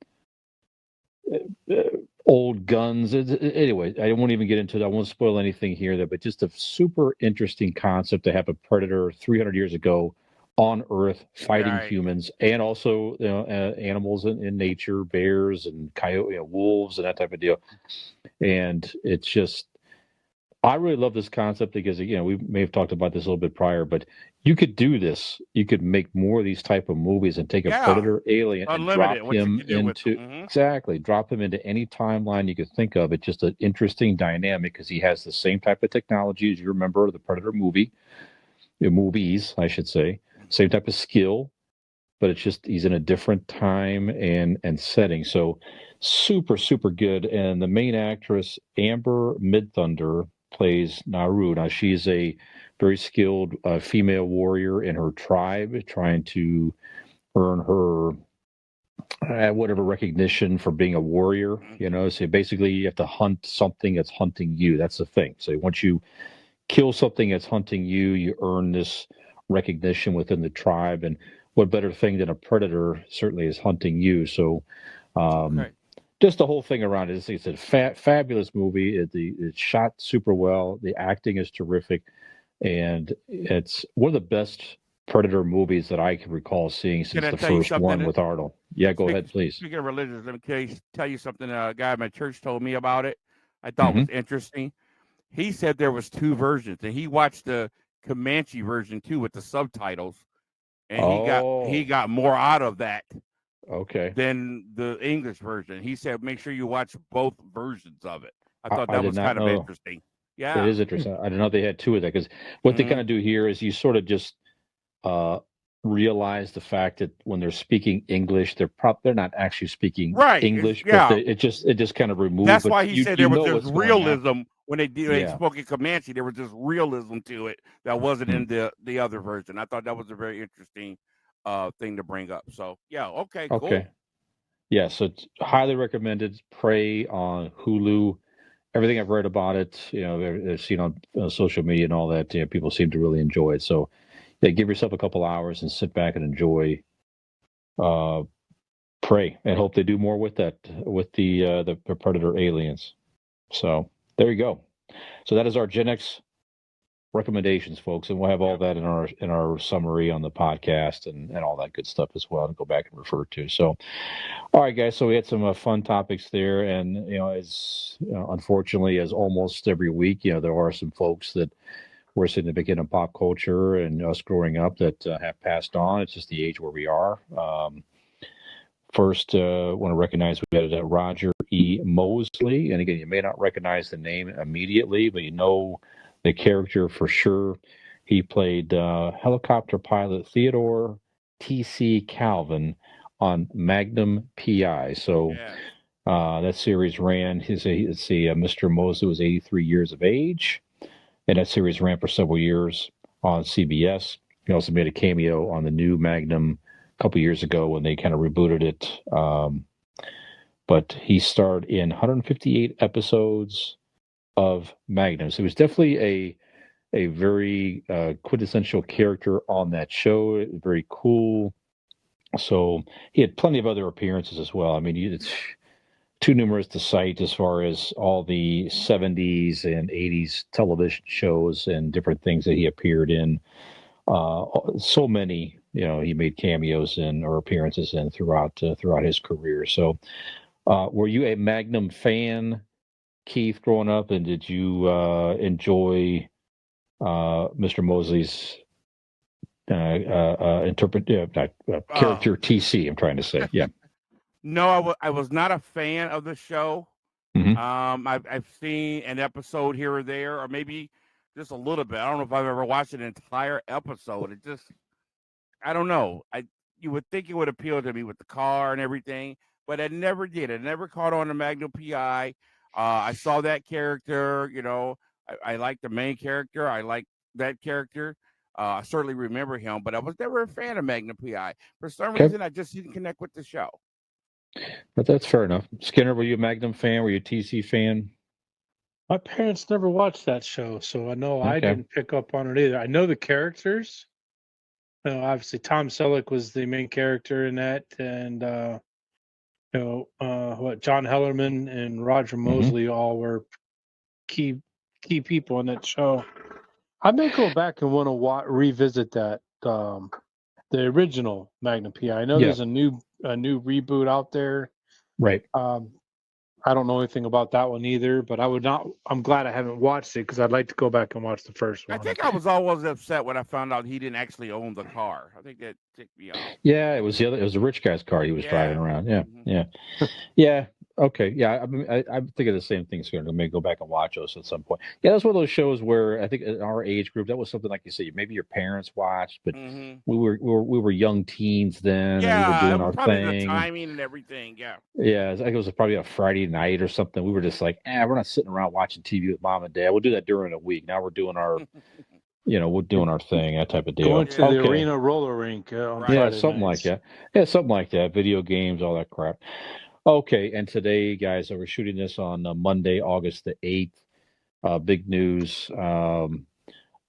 [SPEAKER 3] old guns. Anyway, I won't even get into it. I won't spoil anything here, but just a super interesting concept to have a predator 300 years ago on Earth fighting
[SPEAKER 2] Right.
[SPEAKER 3] humans and also animals in nature, bears and coyote, wolves and that type of deal. And it's just, I really love this concept because we may have talked about this a little bit prior, but you could do this. You could make more of these type of movies and take a
[SPEAKER 2] Yeah.
[SPEAKER 3] predator alien and drop
[SPEAKER 2] Unlimited. What you
[SPEAKER 3] him
[SPEAKER 2] can do with
[SPEAKER 3] into
[SPEAKER 2] them.
[SPEAKER 3] exactly drop him into any timeline you could think of. It's just an interesting dynamic because he has the same type of technology as you remember the Predator movies, I should say, same type of skill, but it's just he's in a different time and setting. So super good. And the main actress Amber Midthunder plays Naru. Now she's a very skilled female warrior in her tribe, trying to earn her whatever recognition for being a warrior. So basically you have to hunt something that's hunting you. That's the thing. So once you kill something that's hunting you, you earn this recognition within the tribe. And what better thing than a predator certainly is hunting you. So
[SPEAKER 2] Okay.
[SPEAKER 3] just the whole thing around it. It's a fabulous movie. It's shot super well. The acting is terrific. And it's one of the best Predator movies that I can recall seeing since
[SPEAKER 2] Can I
[SPEAKER 3] the
[SPEAKER 2] tell you
[SPEAKER 3] first one
[SPEAKER 2] something?
[SPEAKER 3] with Arnold. Yeah, go ahead, please.
[SPEAKER 2] Speaking of religions, let me tell you something. A guy at my church told me about it. I thought was interesting. He said there was two versions, and he watched the Comanche version too with the subtitles, and he got more out of that than the English version. He said make sure you watch both versions of it. I thought that was kind of interesting. Yeah,
[SPEAKER 3] it is interesting. I didn't know they had two of that because what they kind of do here is you sort of just realize the fact that when they're speaking English, they're not actually speaking English, but it just kind of removes.
[SPEAKER 2] That's why he said there was this realism when they
[SPEAKER 3] Yeah.
[SPEAKER 2] spoke in Comanche. There was this realism to it that wasn't in the other version. I thought that was a very interesting thing to bring up. So yeah, okay, cool.
[SPEAKER 3] Yeah, so it's highly recommended. Prey on Hulu. Everything I've read about it, I've seen on social media and all that, people seem to really enjoy it. So, yeah, give yourself a couple hours and sit back and enjoy Prey, and hope they do more with that, with the Predator aliens. So there you go. So that is our GenX recommendations, folks, and we'll have all that in our summary on the podcast and all that good stuff as well, and go back and refer to. So, all right, guys. So we had some fun topics there, and unfortunately, as almost every week, there are some folks that were significant in pop culture and us growing up that have passed on. It's just the age where we are. First, want to recognize we had Roger E. Moslry, and again, you may not recognize the name immediately, but the character for sure. He played helicopter pilot Theodore T.C. Calvin on Magnum P.I. So that series ran. Mr. Mosley was 83 years of age, and that series ran for several years on CBS. He also made a cameo on the new Magnum a couple years ago when they kind of rebooted it. But he starred in 158 episodes of Magnum. So he was definitely a very quintessential character on that show. Very cool. So he had plenty of other appearances as well. I mean, it's too numerous to cite as far as all the 70s and 80s television shows and different things that he appeared in. So many, he made cameos in or appearances in throughout his career. So, were you a Magnum fan, Keith, growing up, and did you enjoy Mr. Mosley's character TC? I'm trying to say, yeah.
[SPEAKER 2] No, I was not a fan of the show.
[SPEAKER 3] Mm-hmm.
[SPEAKER 2] I've seen an episode here or there, or maybe just a little bit. I don't know if I've ever watched an entire episode. It just, I don't know. You would think it would appeal to me with the car and everything, but it never did. It never caught on to Magnum PI. I saw that character. I like the main character. I like that character. I certainly remember him, but I was never a fan of Magnum PI. For some reason, I just didn't connect with the show.
[SPEAKER 3] But that's fair enough. Skinner, were you a Magnum fan? Were you a TC fan?
[SPEAKER 4] My parents never watched that show, so I know I didn't pick up on it either. I know the characters. Obviously, Tom Selleck was the main character in that, and what John Hellerman and Roger Moslry all were key people in that show. I may go back and want to revisit that the original Magnum PI. I know there's a new reboot out there.
[SPEAKER 3] Right.
[SPEAKER 4] I don't know anything about that one either, but I'm glad I haven't watched it because I'd like to go back and watch the first one.
[SPEAKER 2] I think I was always upset when I found out he didn't actually own the car. I think that ticked me off.
[SPEAKER 3] Yeah, it was a rich guy's car he was driving around. Yeah, yeah. Okay, yeah. I'm thinking the same thing. So I may go back and watch those at some point. Yeah, that's one of those shows where I think in our age group that was something like you say maybe your parents watched, but we were young teens then, and we were doing our
[SPEAKER 2] probably
[SPEAKER 3] thing.
[SPEAKER 2] The timing and everything.
[SPEAKER 3] Yeah, it was probably a Friday night or something. We were just like, we're not sitting around watching TV with mom and dad. We'll do that during the week. Now we're doing our we're doing our thing, that type of deal.
[SPEAKER 4] Going to the arena roller rink on Friday
[SPEAKER 3] something
[SPEAKER 4] nights.
[SPEAKER 3] like that. Yeah, something like that. Video games, all that crap. Okay, and today, guys, we're shooting this on Monday, August the 8th. Big news.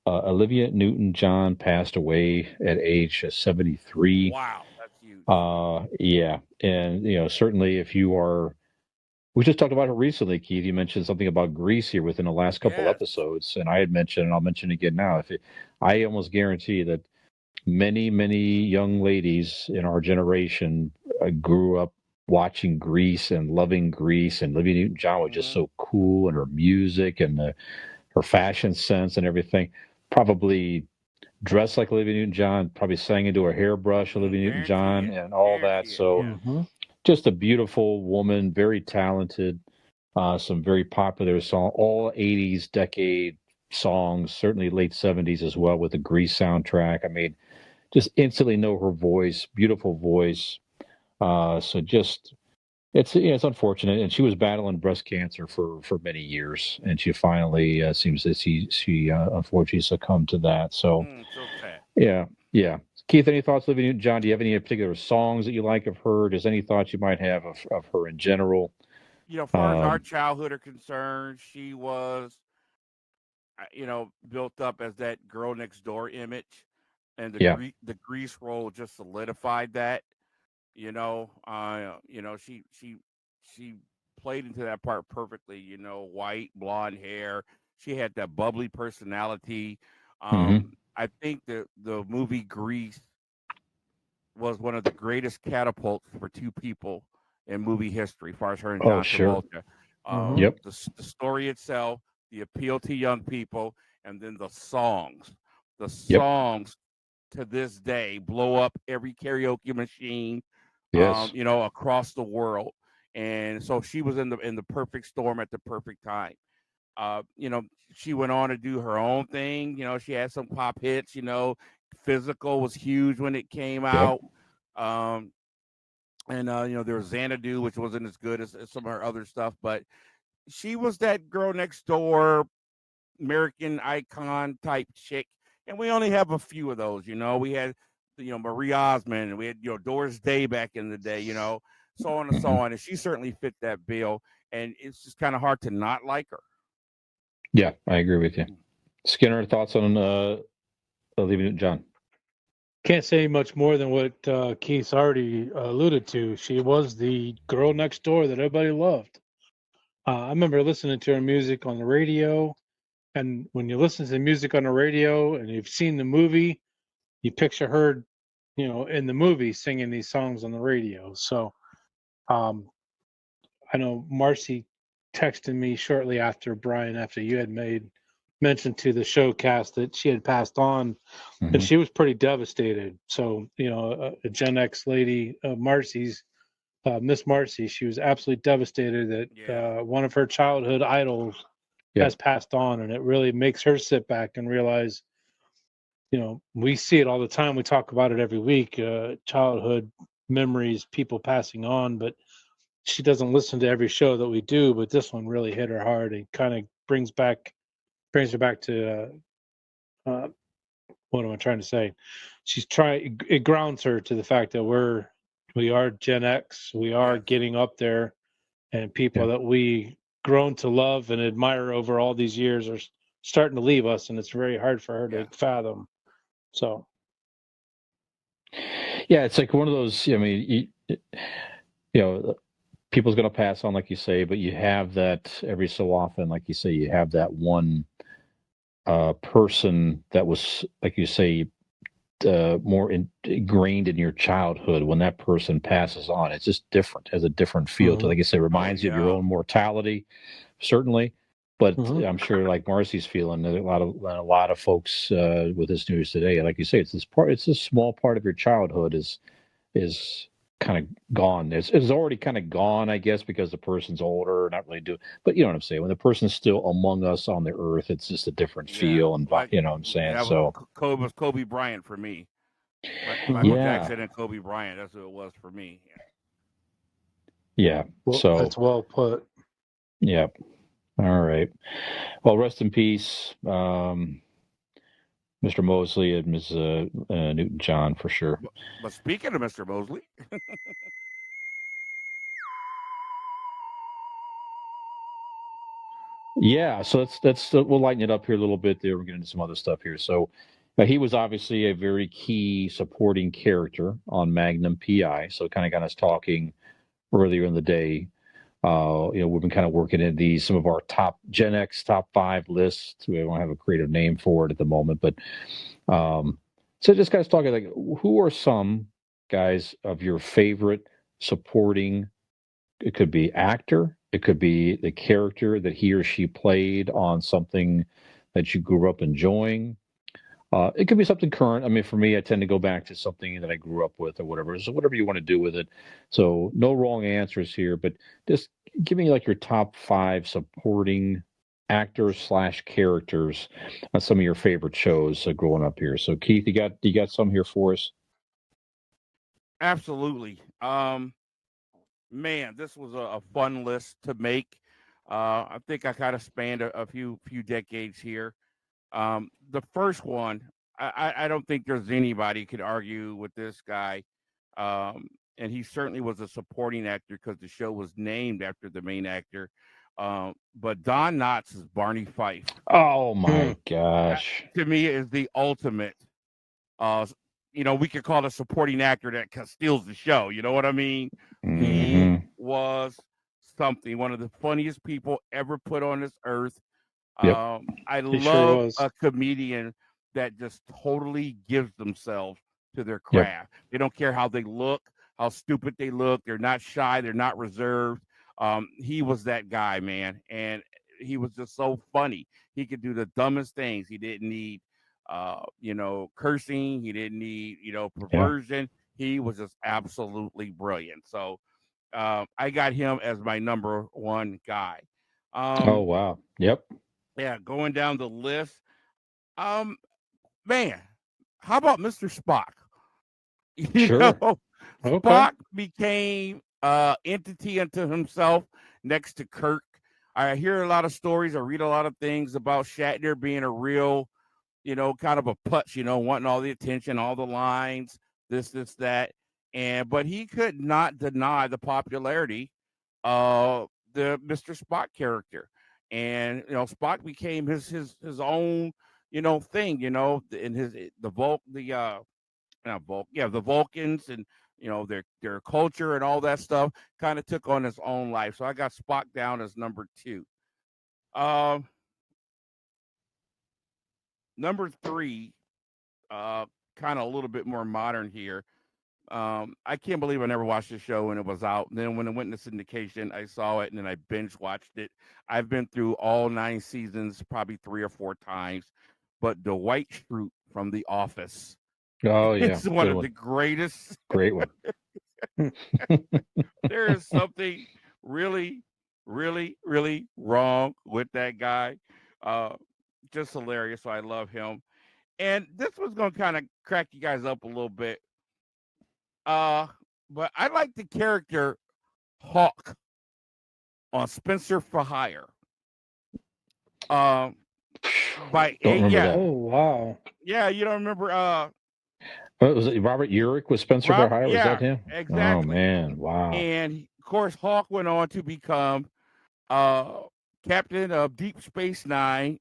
[SPEAKER 3] Olivia Newton-John passed away at age 73.
[SPEAKER 2] Wow, that's huge.
[SPEAKER 3] Yeah, and certainly if you are, we just talked about it recently, Keith. You mentioned something about Greece here within the last couple episodes, and I had mentioned, and I'll mention again now. I almost guarantee that many, many young ladies in our generation grew up watching Grease and loving Grease, and Olivia Newton-John was just so cool, and her music and her fashion sense and everything. Probably dressed like Olivia Newton-John, probably sang into her hairbrush, Olivia Newton-John, and all that. So just a beautiful woman, very talented, some very popular song, all 80s decade songs, certainly late 70s as well with the Grease soundtrack. I mean, just instantly know her voice, beautiful voice. So just it's unfortunate, and she was battling breast cancer for many years, and she finally seems that she unfortunately succumbed to that. So
[SPEAKER 2] sad.
[SPEAKER 3] Yeah. Keith, any thoughts, Olivia Newton-John? Do you have any particular songs that you like of her? Does any thoughts you might have of her in general?
[SPEAKER 2] As far as our childhood are concerned, she was, built up as that girl next door image, and the Grease role just solidified that. She played into that part perfectly. White, blonde hair. She had that bubbly personality. I think the movie Grease was one of the greatest catapults for two people in movie history, as far as her and John Travolta. The story itself, the appeal to young people, and then the songs. The songs to this day blow up every karaoke machine, across the world. And so she was in the perfect storm at the perfect time. She went on to do her own thing. She had some pop hits. Physical was huge when it came out. And there was Xanadu, which wasn't as good as some of her other stuff, but she was that girl next door, American icon type chick. And we only have a few of those. We had, Marie Osmond, and we had, Doris Day back in the day, so on and so on. And she certainly fit that bill. And it's just kind of hard to not like her.
[SPEAKER 3] Yeah, I agree with you. Skinner, thoughts on Olivia Newton-John?
[SPEAKER 4] Can't say much more than what Keith's already alluded to. She was the girl next door that everybody loved. I remember listening to her music on the radio, and when you listen to the music on the radio and you've seen the movie, you picture her, in the movie singing these songs on the radio. So I know Marcy texted me shortly after, Brian, after you had made mention to the showcast that she had passed on, and she was pretty devastated. So, a Gen X lady, Marcy's, Miss Marcy, she was absolutely devastated that one of her childhood idols has passed on, and it really makes her sit back and realize, we see it all the time. We talk about it every week, childhood memories, people passing on, but she doesn't listen to every show that we do. But this one really hit her hard and kind of brings her back to what am I trying to say? It grounds her to the fact that we are Gen X, we are getting up there, and people that we grown to love and admire over all these years are starting to leave us, and it's very hard for her to fathom. So
[SPEAKER 3] it's like one of those, people's going to pass on, like you say, but you have that every so often, like you say, you have that one person that was, like you say, more ingrained in your childhood. When that person passes on, it's just different, has a different feel to it. Like I say, reminds you of your own mortality, certainly. But I'm sure, like Marcy's feeling, a lot of folks with this news today, like you say, it's a small part of your childhood is kind of gone. It's already kind of gone, I guess, because the person's older, not really doing. But you know what I'm saying. When the person's still among us on the earth, it's just a different feel, and
[SPEAKER 2] like,
[SPEAKER 3] you know what I'm saying.
[SPEAKER 2] that
[SPEAKER 3] So
[SPEAKER 2] was Kobe Bryant for me. Michael Jackson and Kobe Bryant. That's what it was for me.
[SPEAKER 3] Yeah.
[SPEAKER 4] Well,
[SPEAKER 3] so
[SPEAKER 4] that's well put.
[SPEAKER 3] Yeah. All right. Well, rest in peace, Mr. Mosley and Ms. Newton-John, for sure.
[SPEAKER 2] But speaking of Mr. Mosley,
[SPEAKER 3] yeah. So that's we'll lighten it up here a little bit. There, we're getting into some other stuff here. So he was obviously a very key supporting character on Magnum PI. So kind of got us talking earlier in the day. We've been kind of working in some of our top GenX top 5 lists. We don't have a creative name for it at the moment, but so just guys talking, like, who are some guys of your favorite supporting? It could be actor, it could be the character that he or she played on something that you grew up enjoying. It could be something current. I mean, for me, I tend to go back to something that I grew up with or whatever. So whatever you want to do with it. So no wrong answers here, but just give me like your top 5 supporting actors / characters on some of your favorite shows growing up here. So Keith, you got some here for us?
[SPEAKER 2] absolutely. Man, this was a fun list to make. I think I kind of spanned a few decades here. The first one, I don't think there's anybody could argue with this guy. And he certainly was a supporting actor because the show was named after the main actor. But Don Knotts is Barney Fife.
[SPEAKER 3] Oh my gosh!
[SPEAKER 2] To me, is the ultimate. We could call it a supporting actor that steals the show. You know what I mean?
[SPEAKER 3] Mm-hmm.
[SPEAKER 2] He was something. One of the funniest people ever put on this earth.
[SPEAKER 3] Yep.
[SPEAKER 2] I
[SPEAKER 4] He
[SPEAKER 2] love
[SPEAKER 4] sure
[SPEAKER 2] a comedian that just totally gives themselves to their craft. They don't care how they look, how stupid they look. They're not shy. They're not reserved. He was that guy, man. And he was just so funny. He could do the dumbest things. He didn't need, cursing. He didn't need, perversion. He was just absolutely brilliant. So I got him as my number one guy.
[SPEAKER 3] Oh wow! Yep.
[SPEAKER 2] Yeah, going down the list. Man, how about Mr. Spock?
[SPEAKER 3] Sure.
[SPEAKER 2] Spock became entity unto himself next to Kirk. I hear a lot of stories. I read a lot of things about Shatner being a real, kind of a putz, wanting all the attention, all the lines, this, that. But he could not deny the popularity of the Mr. Spock character. And Spock became his own thing, in the Vulcans and their culture and all that stuff kind of took on its own life. So I got Spock down as number 2. Number 3, kind of a little bit more modern here. I can't believe I never watched the show when it was out. And then when it went into syndication, I saw it and then I binge watched it. I've been through all 9 seasons probably 3 or 4 times. But Dwight Schrute from The Office.
[SPEAKER 3] Oh yeah,
[SPEAKER 2] it's one of the greatest.
[SPEAKER 3] Great one.
[SPEAKER 2] There is something really, really, really wrong with that guy. Just hilarious. So I love him. And this was going to kind of crack you guys up a little bit. But I like the character Hawk on Spencer for Hire.
[SPEAKER 3] Don't remember that.
[SPEAKER 4] Oh wow.
[SPEAKER 2] Yeah, you don't remember
[SPEAKER 3] was it Robert Urich with Spencer for Hire? Was that him?
[SPEAKER 2] Exactly.
[SPEAKER 3] Oh man, wow.
[SPEAKER 2] And of course Hawk went on to become captain of Deep Space Nine,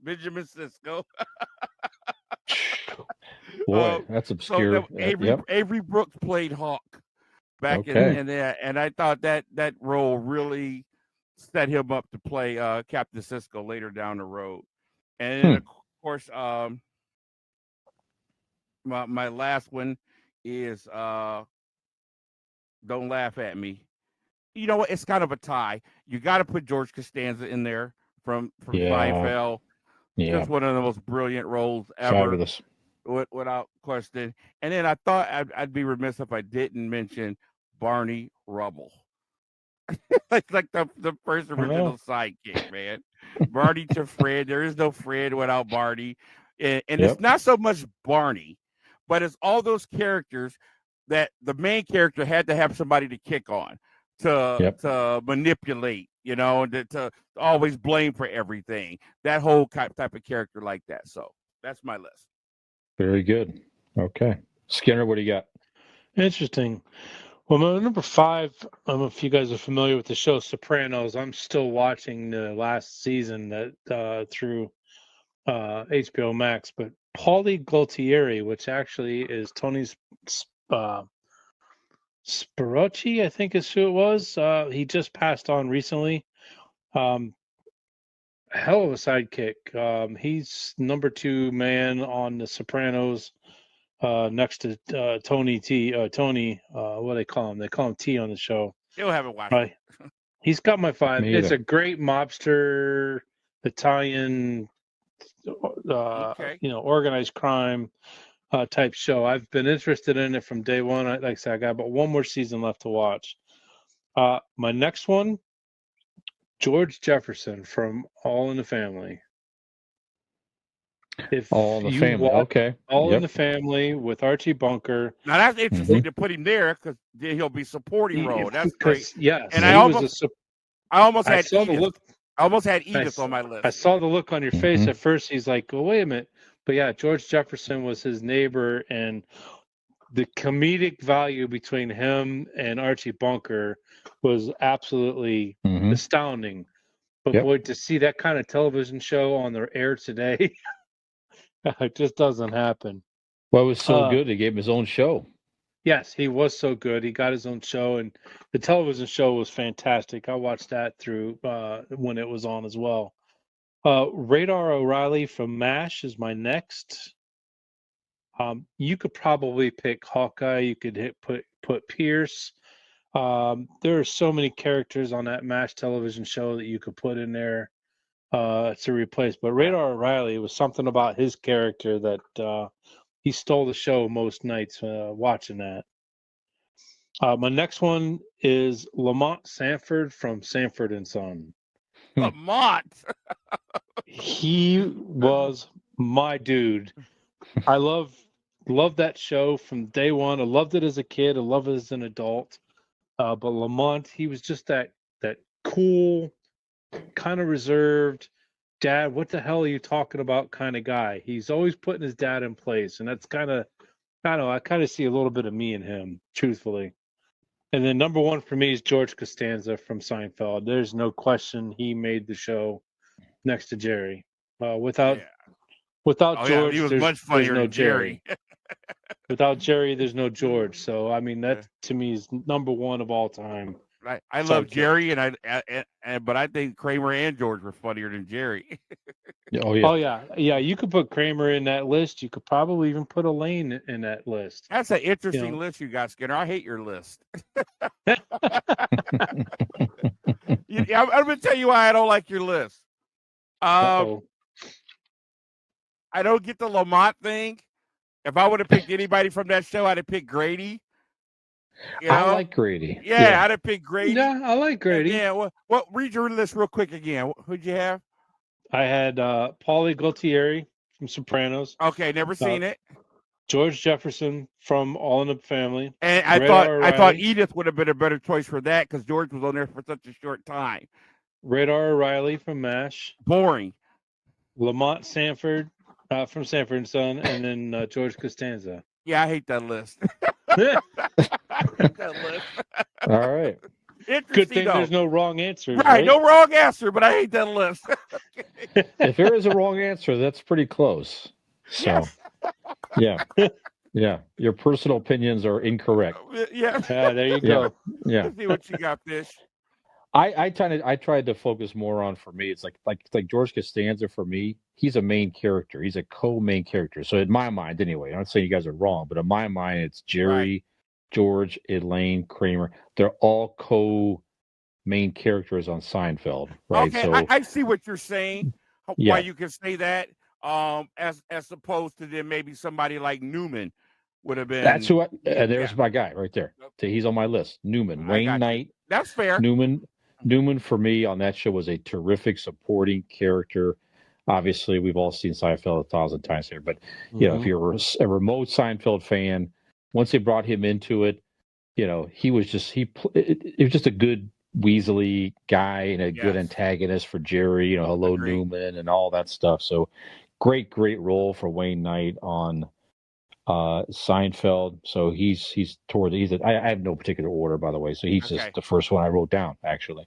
[SPEAKER 2] Benjamin Sisko.
[SPEAKER 3] Boy, that's obscure.
[SPEAKER 2] So Avery Brooks played Hawk. back
[SPEAKER 3] Okay.
[SPEAKER 2] and I thought that role really set him up to play Captain Cisco later down the road. And then of course, my last one is Don't Laugh at Me. You know what? It's kind of a tie. You got to put George Costanza in there from
[SPEAKER 3] Yeah.
[SPEAKER 2] Seinfeld.
[SPEAKER 3] Yeah.
[SPEAKER 2] Just one of the most brilliant roles ever,
[SPEAKER 3] Fabulous.
[SPEAKER 2] without question. And then I thought I'd be remiss if I didn't mention Barney Rubble. like the first original sidekick, man. Barney to Fred. There is no Fred without Barney. And it's not so much Barney, but it's all those characters that the main character had to have somebody to kick on, to manipulate, you know, and to always blame for everything. That whole type of character like that. So that's my list.
[SPEAKER 3] Very good. Okay. Skinner, what do you got?
[SPEAKER 4] Interesting. Well, my number 5, I don't know if you guys are familiar with the show Sopranos. I'm still watching the last season that through HBO Max, but Paulie Gualtieri, which actually is Tony's Sparocchi, I think is who it was. He just passed on recently. Hell of a sidekick. He's number 2 man on the Sopranos. Next to Tony T. Tony, what do they call him? They call him T on the show.
[SPEAKER 2] Still haven't watched it.
[SPEAKER 4] He's got my 5.
[SPEAKER 3] Me
[SPEAKER 4] It's
[SPEAKER 3] either.
[SPEAKER 4] a great mobster, Italian, organized crime type show. I've been interested in it from day one. Like I said, I got about one more season left to watch. My next one, George Jefferson from All in the Family.
[SPEAKER 3] All in the Family. Okay.
[SPEAKER 4] All in the Family with Archie Bunker.
[SPEAKER 2] Now that's interesting to put him there because then he'll be supporting role. That's great.
[SPEAKER 4] Yes,
[SPEAKER 2] and I almost had Edith on my list.
[SPEAKER 4] I saw the look on your face at first. He's like, "Oh, wait a minute," but yeah, George Jefferson was his neighbor, and the comedic value between him and Archie Bunker was absolutely astounding. But boy, to see that kind of television show on the air today. It just doesn't happen.
[SPEAKER 3] Well, it was so good. He gave him his own show.
[SPEAKER 4] Yes, he was so good. He got his own show, and the television show was fantastic. I watched that through when it was on as well. Radar O'Reilly from MASH is my next. You could probably pick Hawkeye. You could put Pierce. There are so many characters on that MASH television show that you could put in there. To replace, but Radar O'Reilly was something about his character that he stole the show most nights watching that. My next one is Lamont Sanford from Sanford and Son.
[SPEAKER 2] Lamont,
[SPEAKER 4] he was my dude. I love that show from day one. I loved it as a kid. I love it as an adult. But Lamont, he was just that cool, kind of reserved, dad, what the hell are you talking about kind of guy. He's always putting his dad in place, and that's kind of, I kind of see a little bit of me in him, truthfully. And then number 1 for me is George Costanza from Seinfeld. There's no question he made the show next to Jerry. Without George,
[SPEAKER 2] he was
[SPEAKER 4] there's,
[SPEAKER 2] much funnier
[SPEAKER 4] there's no
[SPEAKER 2] than Jerry.
[SPEAKER 4] Without Jerry, there's no George. So I mean, that to me is number 1 of all time.
[SPEAKER 2] I love Jerry, but I think Kramer and George were funnier than Jerry.
[SPEAKER 4] Oh yeah. You could put Kramer in that list. You could probably even put Elaine in that list.
[SPEAKER 2] That's an interesting list you got, Skinner. I hate your list. I'm going to tell you why I don't like your list. I don't get the Lamont thing. If I would have picked anybody from that show, I'd have picked Grady. You know?
[SPEAKER 3] I like Grady.
[SPEAKER 2] Yeah, I'd have picked Grady.
[SPEAKER 4] Yeah, I like Grady.
[SPEAKER 2] Yeah, read your list real quick again. Who'd you have?
[SPEAKER 4] I had Paulie Gualtieri from Sopranos.
[SPEAKER 2] Okay, never seen it.
[SPEAKER 4] George Jefferson from All in the Family.
[SPEAKER 2] And I thought Edith would have been a better choice for that because George was on there for such a short time.
[SPEAKER 4] Radar O'Reilly from MASH.
[SPEAKER 2] Boring.
[SPEAKER 4] Lamont Sanford from Sanford and Son, and then George Costanza.
[SPEAKER 2] Yeah, I hate that list. I hate that list.
[SPEAKER 3] All right.
[SPEAKER 4] Good thing there's no wrong answer.
[SPEAKER 2] Right, no wrong answer, but I hate that list.
[SPEAKER 3] If there is a wrong answer, that's pretty close. So,
[SPEAKER 2] yes.
[SPEAKER 3] Yeah. Yeah, your personal opinions are incorrect.
[SPEAKER 2] Yeah.
[SPEAKER 4] There you
[SPEAKER 3] Yeah,
[SPEAKER 4] go.
[SPEAKER 3] yeah.
[SPEAKER 2] Let's see what you got, Fish.
[SPEAKER 3] I tried to focus more on, for me, it's like George Costanza. For me, he's a main character. He's a co-main character. So in my mind, anyway, I'm not saying you guys are wrong, but in my mind, it's
[SPEAKER 2] Right.
[SPEAKER 3] Jerry, George, Elaine, Kramer. They're all co-main characters on Seinfeld, right?
[SPEAKER 2] Okay,
[SPEAKER 3] So
[SPEAKER 2] I see what you're saying. Why
[SPEAKER 3] yeah,
[SPEAKER 2] you can say that, as opposed to then maybe somebody like Newman would have
[SPEAKER 3] that's
[SPEAKER 2] been.
[SPEAKER 3] who.
[SPEAKER 2] Yeah,
[SPEAKER 3] There's my guy right there. So he's on my list. Newman,
[SPEAKER 2] I
[SPEAKER 3] Wayne
[SPEAKER 2] got you.
[SPEAKER 3] Knight.
[SPEAKER 2] That's fair.
[SPEAKER 3] Newman for me on that show was a terrific supporting character. Obviously, we've all seen Seinfeld 1,000 times here, but if you're a remote Seinfeld fan, once they brought him into it, he was just it was just a good Weasley guy and a good
[SPEAKER 2] Yes,
[SPEAKER 3] antagonist for Jerry. Hello
[SPEAKER 2] agreed.
[SPEAKER 3] Newman and all that stuff. So great role for Wayne Knight on Seinfeld. So I have no particular order, by the way. So he's just
[SPEAKER 2] Okay.
[SPEAKER 3] the first one I wrote down, actually.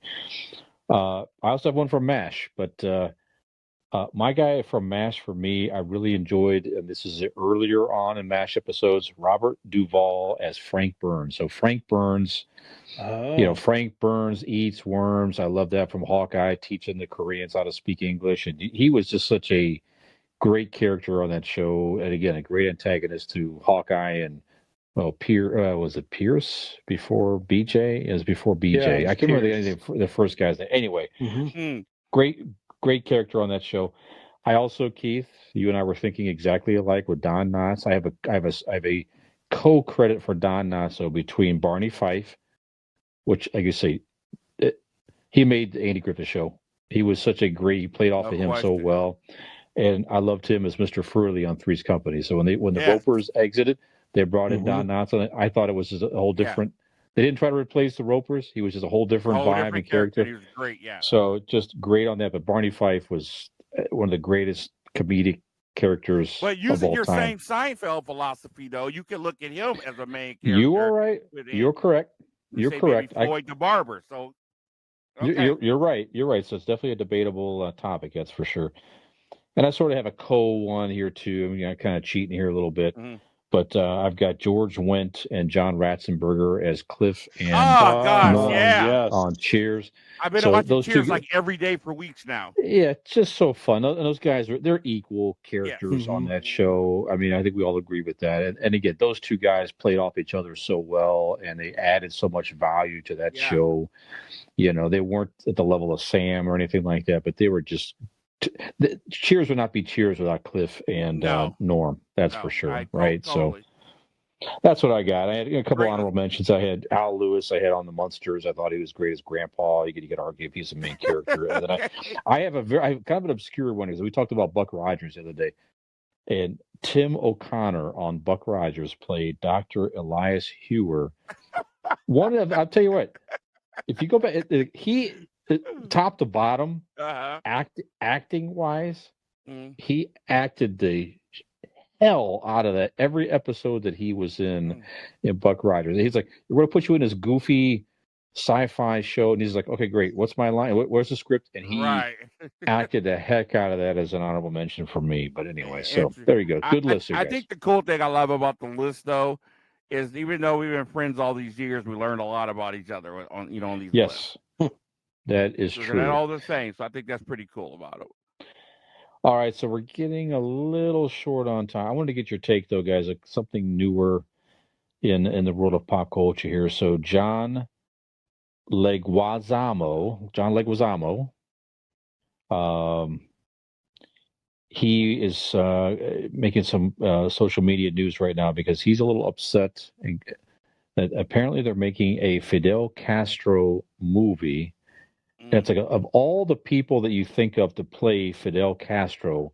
[SPEAKER 3] I also have one from MASH, but my guy from MASH, for me, I really enjoyed, and this is earlier on in MASH episodes, Robert Duvall as Frank Burns. So Frank Burns, Frank Burns eats worms. I love that, from Hawkeye, teaching the Koreans how to speak English. And he was just such a great character on that show. And again, a great antagonist to Hawkeye and, was it Pierce before BJ? It was before BJ.
[SPEAKER 4] Yeah,
[SPEAKER 3] I can't remember
[SPEAKER 4] Pierce.
[SPEAKER 3] the first guy's name. Anyway, great character on that show. I also, Keith, you and I were thinking exactly alike with Don Knotts. I have a co-credit for Don Knotts between Barney Fife, which, like you say, he made the Andy Griffith Show. He was such a great. He played off
[SPEAKER 2] No
[SPEAKER 3] of him so
[SPEAKER 2] question.
[SPEAKER 3] well, and I loved him as Mr. Furley on Three's Company. So when the
[SPEAKER 2] Yes.
[SPEAKER 3] Ropers exited, they brought in Don Knotts, and I thought it was just a whole different. They didn't try to replace the Ropers. He was just a whole different vibe and character.
[SPEAKER 2] He was great, yeah.
[SPEAKER 3] So just great on that. But Barney Fife was one of the greatest comedic characters
[SPEAKER 2] But using
[SPEAKER 3] of all
[SPEAKER 2] your
[SPEAKER 3] time.
[SPEAKER 2] same Seinfeld philosophy, though, you can look at him as a main character.
[SPEAKER 3] You are right. You're correct. You're correct.
[SPEAKER 2] Floyd the Barber. So
[SPEAKER 3] okay. You're right. You're right. So it's definitely a debatable topic. That's for sure. And I sort of have a one here too. I'm kind of cheating here a little bit. But I've got George Wendt and John Ratzenberger as Cliff and Norm on Cheers.
[SPEAKER 2] I've been watching Cheers like every day for weeks now.
[SPEAKER 3] Yeah, it's just so fun. And those guys they're equal characters on that show. I mean, I think we all agree with that. And again, those two guys played off each other so well, and they added so much value to that show. They weren't at the level of Sam or anything like that, but they were just. Cheers would not be Cheers without Cliff and Norm. That's for sure, right?
[SPEAKER 2] Totally.
[SPEAKER 3] So that's what I got. I had a couple honorable mentions. I had Al Lewis. I had on the Munsters. I thought he was great as Grandpa. You could argue if he's a main character. And then I have I have kind of an obscure one because we talked about Buck Rogers the other day, and Tim O'Connor on Buck Rogers played Dr. Elias Hewer. I'll tell you what, if you go back, top to bottom, acting wise, he acted the hell out of that every episode that he was in Buck Rogers. He's like, we're going to put you in this goofy sci-fi show, and he's like, okay, great. What's my line? Where's the script? And he acted the heck out of that as an honorable mention for me. But anyway, so there you go. Good list.
[SPEAKER 2] I think the cool thing I love about the list, though, is even though we've been friends all these years, we learned a lot about each other on these lists.
[SPEAKER 3] That is true.
[SPEAKER 2] They're all the same, so I think that's pretty cool about it.
[SPEAKER 3] All right, so we're getting a little short on time. I wanted to get your take, though, guys, something newer in the world of pop culture here. So John Leguizamo, he is making some social media news right now because he's a little upset that apparently they're making a Fidel Castro movie. It's like of all the people that you think of to play Fidel Castro,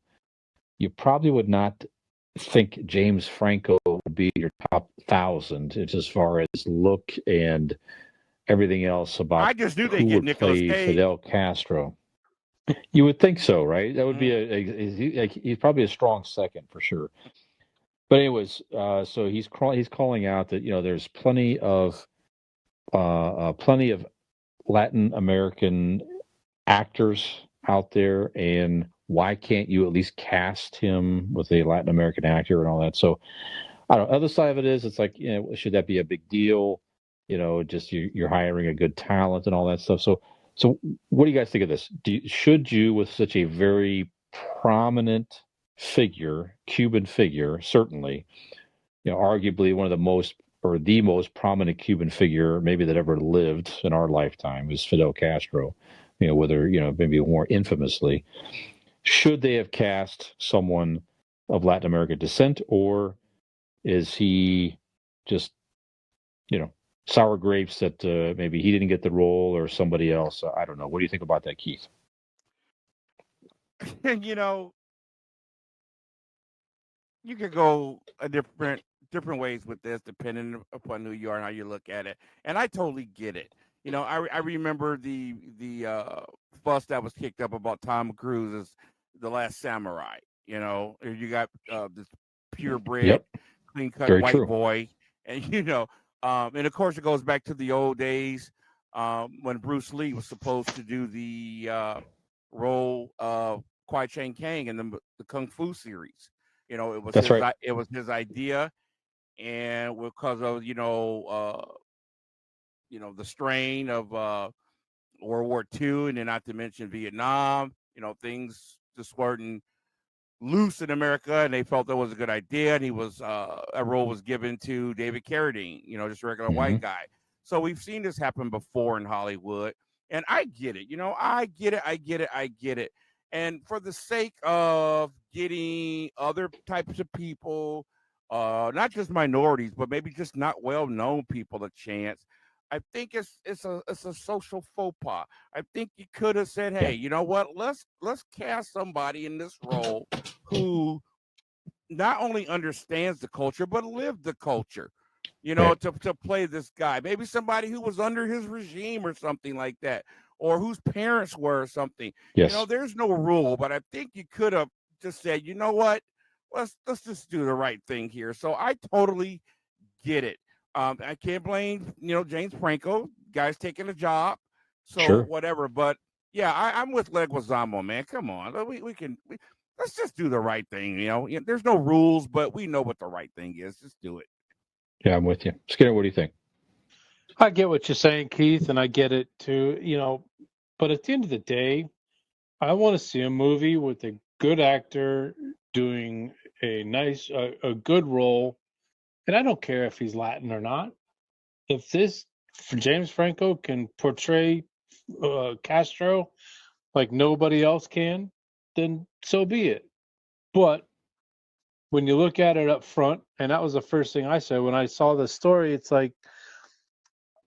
[SPEAKER 3] you probably would not think James Franco would be your top 1,000. It's as far as look and everything else about
[SPEAKER 2] I just knew
[SPEAKER 3] who would play Fidel Castro. You would think so, right? That would be he's probably a strong second for sure. But anyways, so he's calling out that there's plenty of Latin American actors out there, and why can't you at least cast him with a Latin American actor and all that? So I don't know. Other side of it is, it's like, should that be a big deal? Just you're hiring a good talent and all that stuff. So what do you guys think of this? Should you, with such a very prominent figure, Cuban figure, certainly, arguably one of the most or the most prominent Cuban figure maybe that ever lived in our lifetime is Fidel Castro, whether, maybe more infamously, should they have cast someone of Latin American descent, or is he just, sour grapes that maybe he didn't get the role or somebody else? I don't know. What do you think about that, Keith?
[SPEAKER 2] You could go a different ways with this, depending upon who you are and how you look at it. And I totally get it. I remember the fuss that was kicked up about Tom Cruise's The Last Samurai. You got this purebred,
[SPEAKER 3] Yep.
[SPEAKER 2] clean cut
[SPEAKER 3] Very
[SPEAKER 2] white
[SPEAKER 3] true.
[SPEAKER 2] boy, and and of course it goes back to the old days when Bruce Lee was supposed to do the role of Kwai Chang Kang in the Kung Fu series. It was
[SPEAKER 3] That's right.
[SPEAKER 2] it was his idea, and because of the strain of World War II, and then not to mention Vietnam, things just weren't loose in America, and they felt that was a good idea. And he was a role was given to David Carradine, just a regular white guy. So we've seen this happen before in Hollywood, and I get it. I get it. And for the sake of getting other types of people, not just minorities, but maybe just not well-known people a chance, I think it's a social faux pas. I think you could have said, "Hey, you know what? Let's cast somebody in this role who not only understands the culture but lived the culture." To play this guy, maybe somebody who was under his regime or something like that, or whose parents were or something.
[SPEAKER 3] Yes.
[SPEAKER 2] There's no rule, but I think you could have just said, "You know what? Let's just do the right thing here." So I totally get it. I can't blame James Franco. Guy's taking a job, so
[SPEAKER 3] Sure.
[SPEAKER 2] whatever. But yeah, I'm with Leguizamo, man. Come on, let's just do the right thing. There's no rules, but we know what the right thing is. Just do it.
[SPEAKER 3] Yeah, I'm with you. Skinner, what do you think?
[SPEAKER 4] I get what you're saying, Keith, and I get it too. But at the end of the day, I want to see a movie with a good actor doing a good role, and I don't care if he's Latin or not. If James Franco can portray Castro like nobody else can, then so be it. But when you look at it up front, and that was the first thing I said when I saw the story, it's like,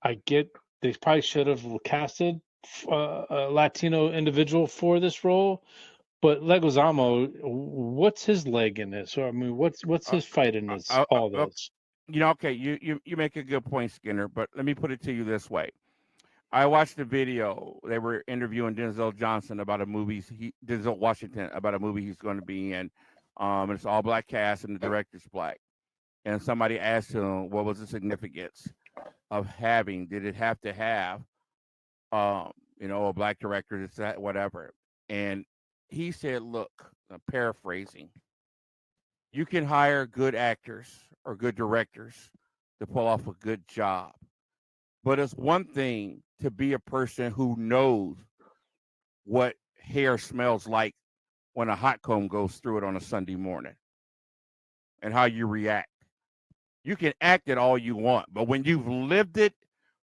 [SPEAKER 4] I get they probably should have casted a Latino individual for this role, but Leguizamo, what's his leg in this? Or I mean, what's his fight in this? All this.
[SPEAKER 2] Okay, you make a good point, Skinner. But let me put it to you this way: I watched the video. They were interviewing Denzel Johnson about a movie. Denzel Washington about a movie he's going to be in. It's all black cast and the director's black. And somebody asked him, what was the significance of did it have to have, a black director, whatever. And he said, look, I'm paraphrasing, you can hire good actors or good directors to pull off a good job. But it's one thing to be a person who knows what hair smells like when a hot comb goes through it on a Sunday morning and how you react. You can act it all you want, but when you've lived it,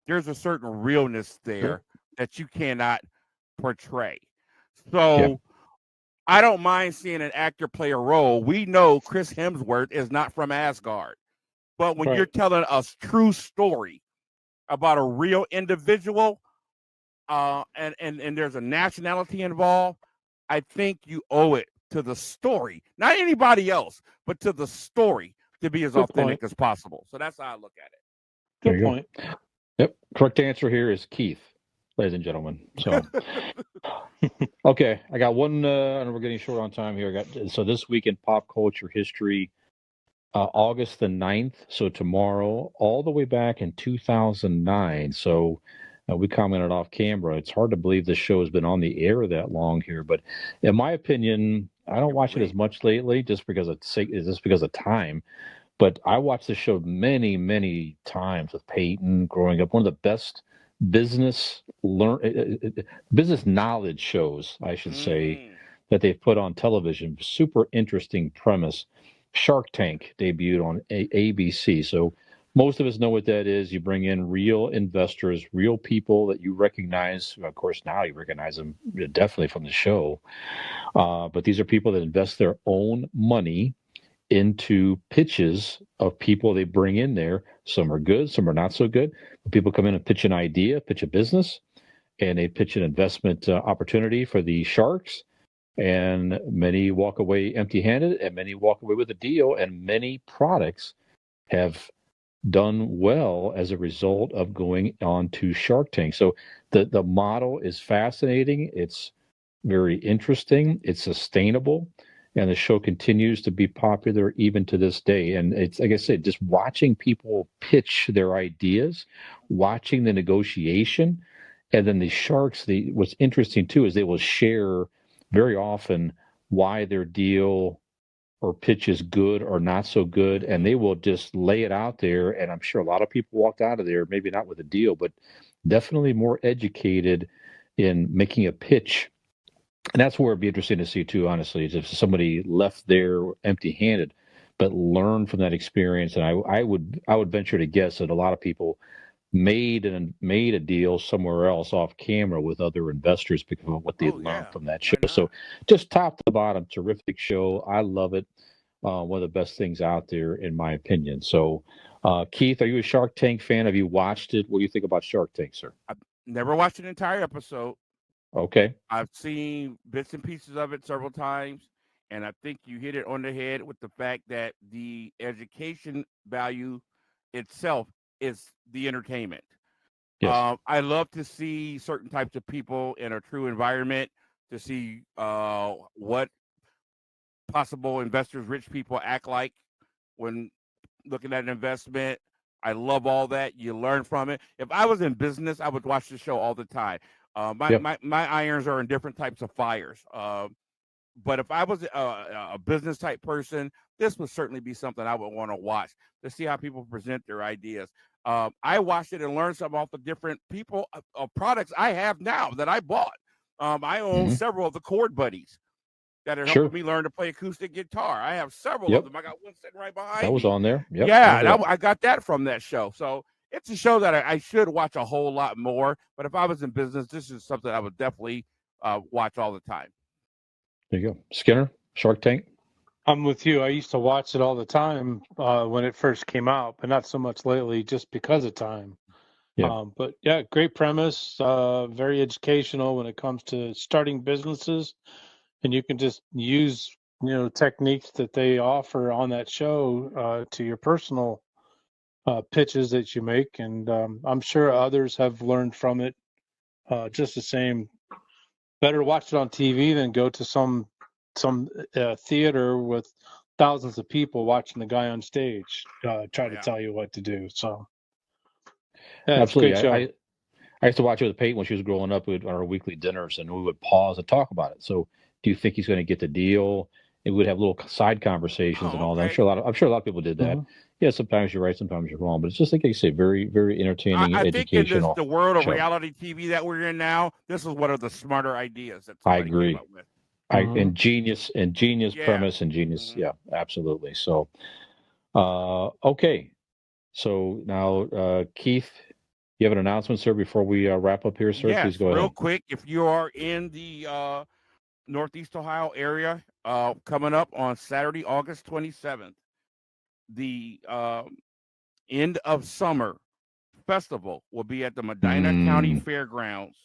[SPEAKER 2] there's a certain realness there that you cannot portray. So I don't mind seeing an actor play a role. We know Chris Hemsworth is not from Asgard, but when you're telling a true story about a real individual, and there's a nationality involved, I think you owe it to the story, not anybody else, but to the story to be as authentic as possible. So that's how I look at it.
[SPEAKER 4] Good point.
[SPEAKER 3] Yep. Correct answer here is Keith, ladies and gentlemen. So, okay, I got one. And we're getting short on time here. So this week in pop culture history, August the 9th, so tomorrow, all the way back in 2009. So we commented off camera. It's hard to believe this show has been on the air that long here, but in my opinion, I don't watch it as much lately just because of time. But I watched the show many, many times with Peyton growing up. One of the best business business knowledge shows, I should say, that they've put on television. Super interesting premise. Shark Tank debuted on ABC. So most of us know what that is. You bring in real investors, real people that you recognize. Of course, now you recognize them definitely from the show. But these are people that invest their own money into pitches of people they bring in there. Some are good, some are not so good. People come in and pitch an idea, pitch a business, and they pitch an investment opportunity for the sharks. And many walk away empty-handed, and many walk away with a deal. And many products have done well as a result of going on to Shark Tank. So the model is fascinating. It's very interesting. It's sustainable. And the show continues to be popular even to this day. And it's, like I said, just watching people pitch their ideas, watching the negotiation, and then the sharks, what's interesting too is they will share very often why their deal or pitch is good or not so good, and they will just lay it out there. And I'm sure a lot of people walked out of there, maybe not with a deal, but definitely more educated in making a pitch. And that's where it'd be interesting to see too, honestly, is if somebody left there empty-handed, but learned from that experience. And I would venture to guess that a lot of people made a deal somewhere else off camera with other investors because of what they learned from that show. So just top to bottom, terrific show. I love it. One of the best things out there, in my opinion. So, Keith, are you a Shark Tank fan? Have you watched it? What do you think about Shark Tank, sir?
[SPEAKER 2] I've never watched an entire episode.
[SPEAKER 3] Okay.
[SPEAKER 2] I've seen bits and pieces of it several times, and I think you hit it on the head with the fact that the education value itself is the entertainment.
[SPEAKER 3] Yes.
[SPEAKER 2] I love to see certain types of people in a true environment, to see what possible investors, rich people act like when looking at an investment. I love all that. You learn from it. If I was in business, I would watch the show all the time. My irons are in different types of fires. But if I was a business type person, this would certainly be something I would want to watch to see how people present their ideas. I watched it and learned something off the different people products I have now that I bought. I own several of the Chord Buddies that are helping me learn to play acoustic guitar. I have several of them. I got one sitting right behind me.
[SPEAKER 3] That was on there. Yep.
[SPEAKER 2] Yeah, I got that from that show. So it's a show that I should watch a whole lot more. But if I was in business, this is something I would definitely watch all the time.
[SPEAKER 3] There you go. Skinner, Shark Tank.
[SPEAKER 4] I'm with you. I used to watch it all the time when it first came out, but not so much lately just because of time.
[SPEAKER 3] Yeah.
[SPEAKER 4] But yeah, great premise, very educational when it comes to starting businesses. And you can just use, techniques that they offer on that show to your personal pitches that you make. And I'm sure others have learned from it just the same. Better watch it on TV than go to some theater with thousands of people watching the guy on stage try to tell you what to do. So yeah,
[SPEAKER 3] absolutely.
[SPEAKER 4] It's a great show.
[SPEAKER 3] I used to watch it with Peyton when she was growing up on our weekly dinners, and we would pause and talk about it. So, do you think he's going to get the deal? And we'd have little side conversations and all that. I'm sure a lot of people did that. Yeah, sometimes you're right, sometimes you're wrong, but it's just like you say, very, very entertaining,
[SPEAKER 2] I
[SPEAKER 3] educational.
[SPEAKER 2] think in the world of reality TV that we're in now, this is one of the smarter ideas that
[SPEAKER 3] I
[SPEAKER 2] somebody
[SPEAKER 3] agree.
[SPEAKER 2] came up with.
[SPEAKER 3] And genius premise and genius. Yeah, absolutely. So, okay. So now, Keith, you have an announcement, sir, before we wrap up here, sir?
[SPEAKER 2] Yes,
[SPEAKER 3] please go ahead.
[SPEAKER 2] Real quick, if you are in the Northeast Ohio area, coming up on Saturday, August 27th, the end of summer festival will be at the Medina County Fairgrounds.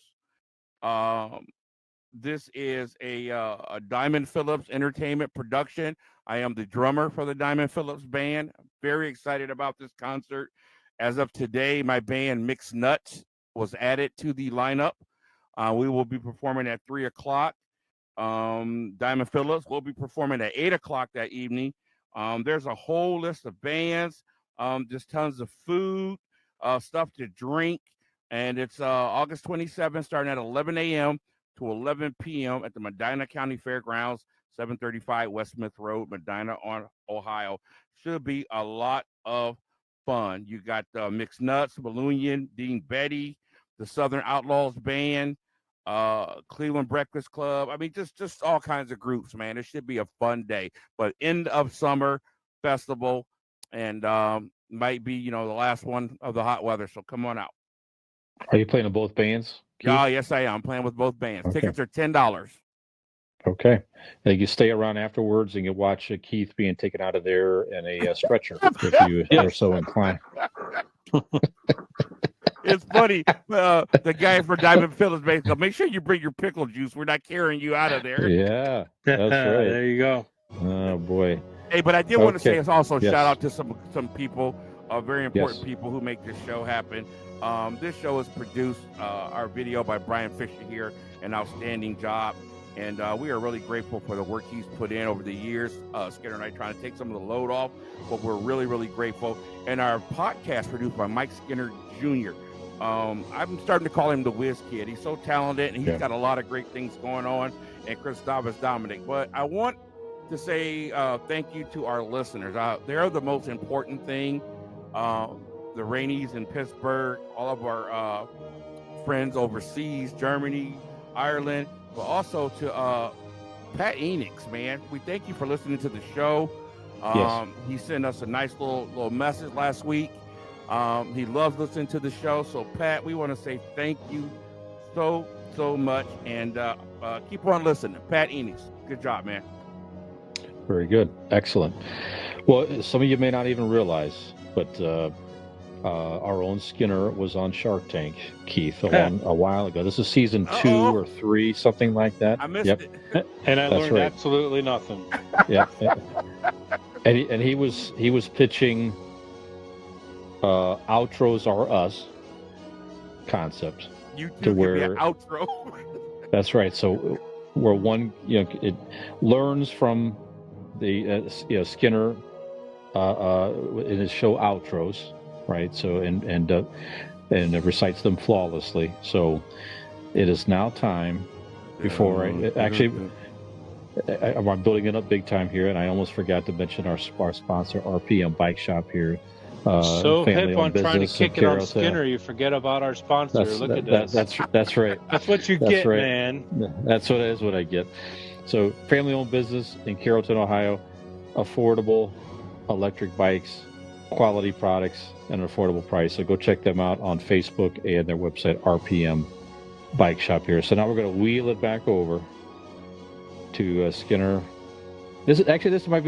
[SPEAKER 2] This is a Diamond Phillips Entertainment production. I am the drummer for the Diamond Phillips Band. I'm very excited about this concert. As of today, my band Mixed Nuts was added to the lineup. We will be performing at 3 o'clock. Diamond Phillips will be performing at 8 o'clock that evening. There's a whole list of bands, just tons of food, stuff to drink. And it's August 27th, starting at 11 a.m. to 11 p.m. at the Medina County Fairgrounds, 735 West Smith Road, Medina, Ohio. Should be a lot of fun. You got Mixed Nuts, Balloonian, Dean Betty, the Southern Outlaws Band, Cleveland Breakfast Club. I mean, just all kinds of groups, man. It should be a fun day. But end of summer festival, and might be the last one of the hot weather. So come on out.
[SPEAKER 3] Are you playing in both bands, Keith?
[SPEAKER 2] Oh, yes, I am. I'm playing with both bands.
[SPEAKER 3] Okay.
[SPEAKER 2] Tickets are $10.
[SPEAKER 3] Okay. And you stay around afterwards and you watch Keith being taken out of there in a stretcher if you are so inclined.
[SPEAKER 2] It's funny. The guy from Diamond Phillips basically, make sure you bring your pickle juice. We're not carrying you out of there.
[SPEAKER 3] Yeah, that's right.
[SPEAKER 4] There you go.
[SPEAKER 3] Oh, boy.
[SPEAKER 2] Hey, but I did want to say also
[SPEAKER 3] Yes.
[SPEAKER 2] shout out to some people, very important
[SPEAKER 3] Yes.
[SPEAKER 2] people who make this show happen. This show is produced, our video by Brian Fisher here, an outstanding job. And we are really grateful for the work he's put in over the years. Skinner and I trying to take some of the load off, but we're really, really grateful. And our podcast produced by Mike Skinner Jr. I'm starting to call him the Whiz Kid. He's so talented, and he's got a lot of great things going on. And Christopher Dominic. But I want to say thank you to our listeners. They're the most important thing. The Rainies in Pittsburgh, all of our friends overseas, Germany, Ireland, but also to Pat Enix, man. We thank you for listening to the show.
[SPEAKER 3] Yes.
[SPEAKER 2] He sent us a nice little message last week. He loves listening to the show. So, Pat, we want to say thank you so much, and keep on listening. Pat Enix, good job, man.
[SPEAKER 3] Very good. Excellent. Well, some of you may not even realize, but our own Skinner was on Shark Tank, Keith, a while ago. This is season 2 or 3, something like that.
[SPEAKER 2] I missed it.
[SPEAKER 4] And I learned absolutely nothing.
[SPEAKER 3] Yeah. And he was pitching outros are us concept.
[SPEAKER 2] You
[SPEAKER 3] to
[SPEAKER 2] give me
[SPEAKER 3] where
[SPEAKER 2] an outro.
[SPEAKER 3] That's right. So where one, it learns from the Skinner in his show outros, right? So and it recites them flawlessly. So it is now time. Before I'm building it up big time here, and I almost forgot to mention our sponsor, RPM Bike Shop here.
[SPEAKER 4] So hip on trying to kick it on Skinner, you forget about our sponsor. Look at this.
[SPEAKER 3] That's right.
[SPEAKER 4] That's what you get, right, man.
[SPEAKER 3] That's what I get. So, family-owned business in Carrollton, Ohio, affordable electric bikes, quality products, and an affordable price. So go check them out on Facebook and their website, RPM Bike Shop here. So now we're going to wheel it back over to Skinner. This might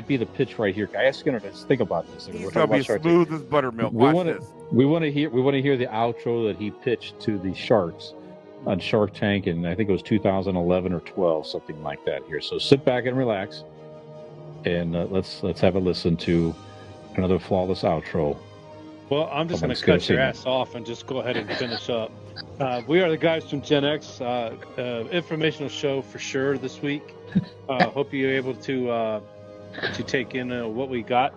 [SPEAKER 3] be the pitch right here. I asked Skinner to think about this.
[SPEAKER 2] He's gonna be smooth as buttermilk.
[SPEAKER 3] We want to hear the outro that he pitched to the Sharks on Shark Tank, and I think it was 2011 or 12, something like that. Here, so sit back and relax, and let's have a listen to another flawless outro.
[SPEAKER 4] Well, I'm just going to cut your ass off and just go ahead and finish up. We are the guys from GenX. Informational show for sure this week. Hope you're able to take in what we got.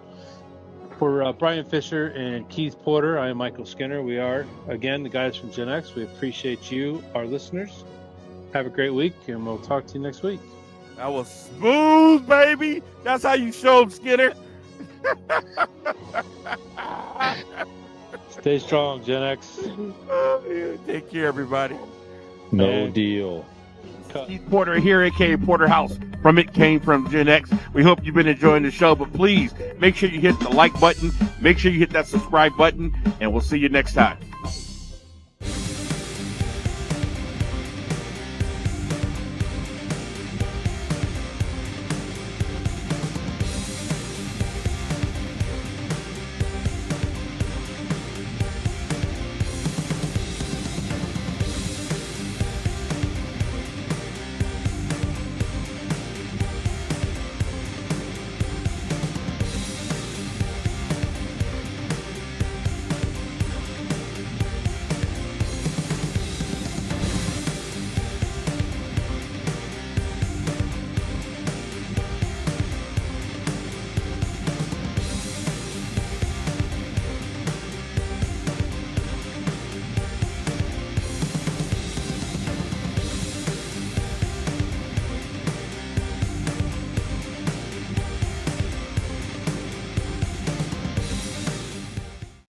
[SPEAKER 4] For Brian Fisher and Keith Porter, I am Michael Skinner. We are, again, the guys from GenX. We appreciate you, our listeners. Have a great week, and we'll talk to you next week.
[SPEAKER 2] That was smooth, baby. That's how you show them, Skinner.
[SPEAKER 4] Stay strong, GenX.
[SPEAKER 2] Take care, everybody.
[SPEAKER 3] No deal.
[SPEAKER 2] Keith Porter here, aka Porter House from It Came From GenX. We hope you've been enjoying the show, but please make sure you hit the like button, make sure you hit that subscribe button, and we'll see you next time.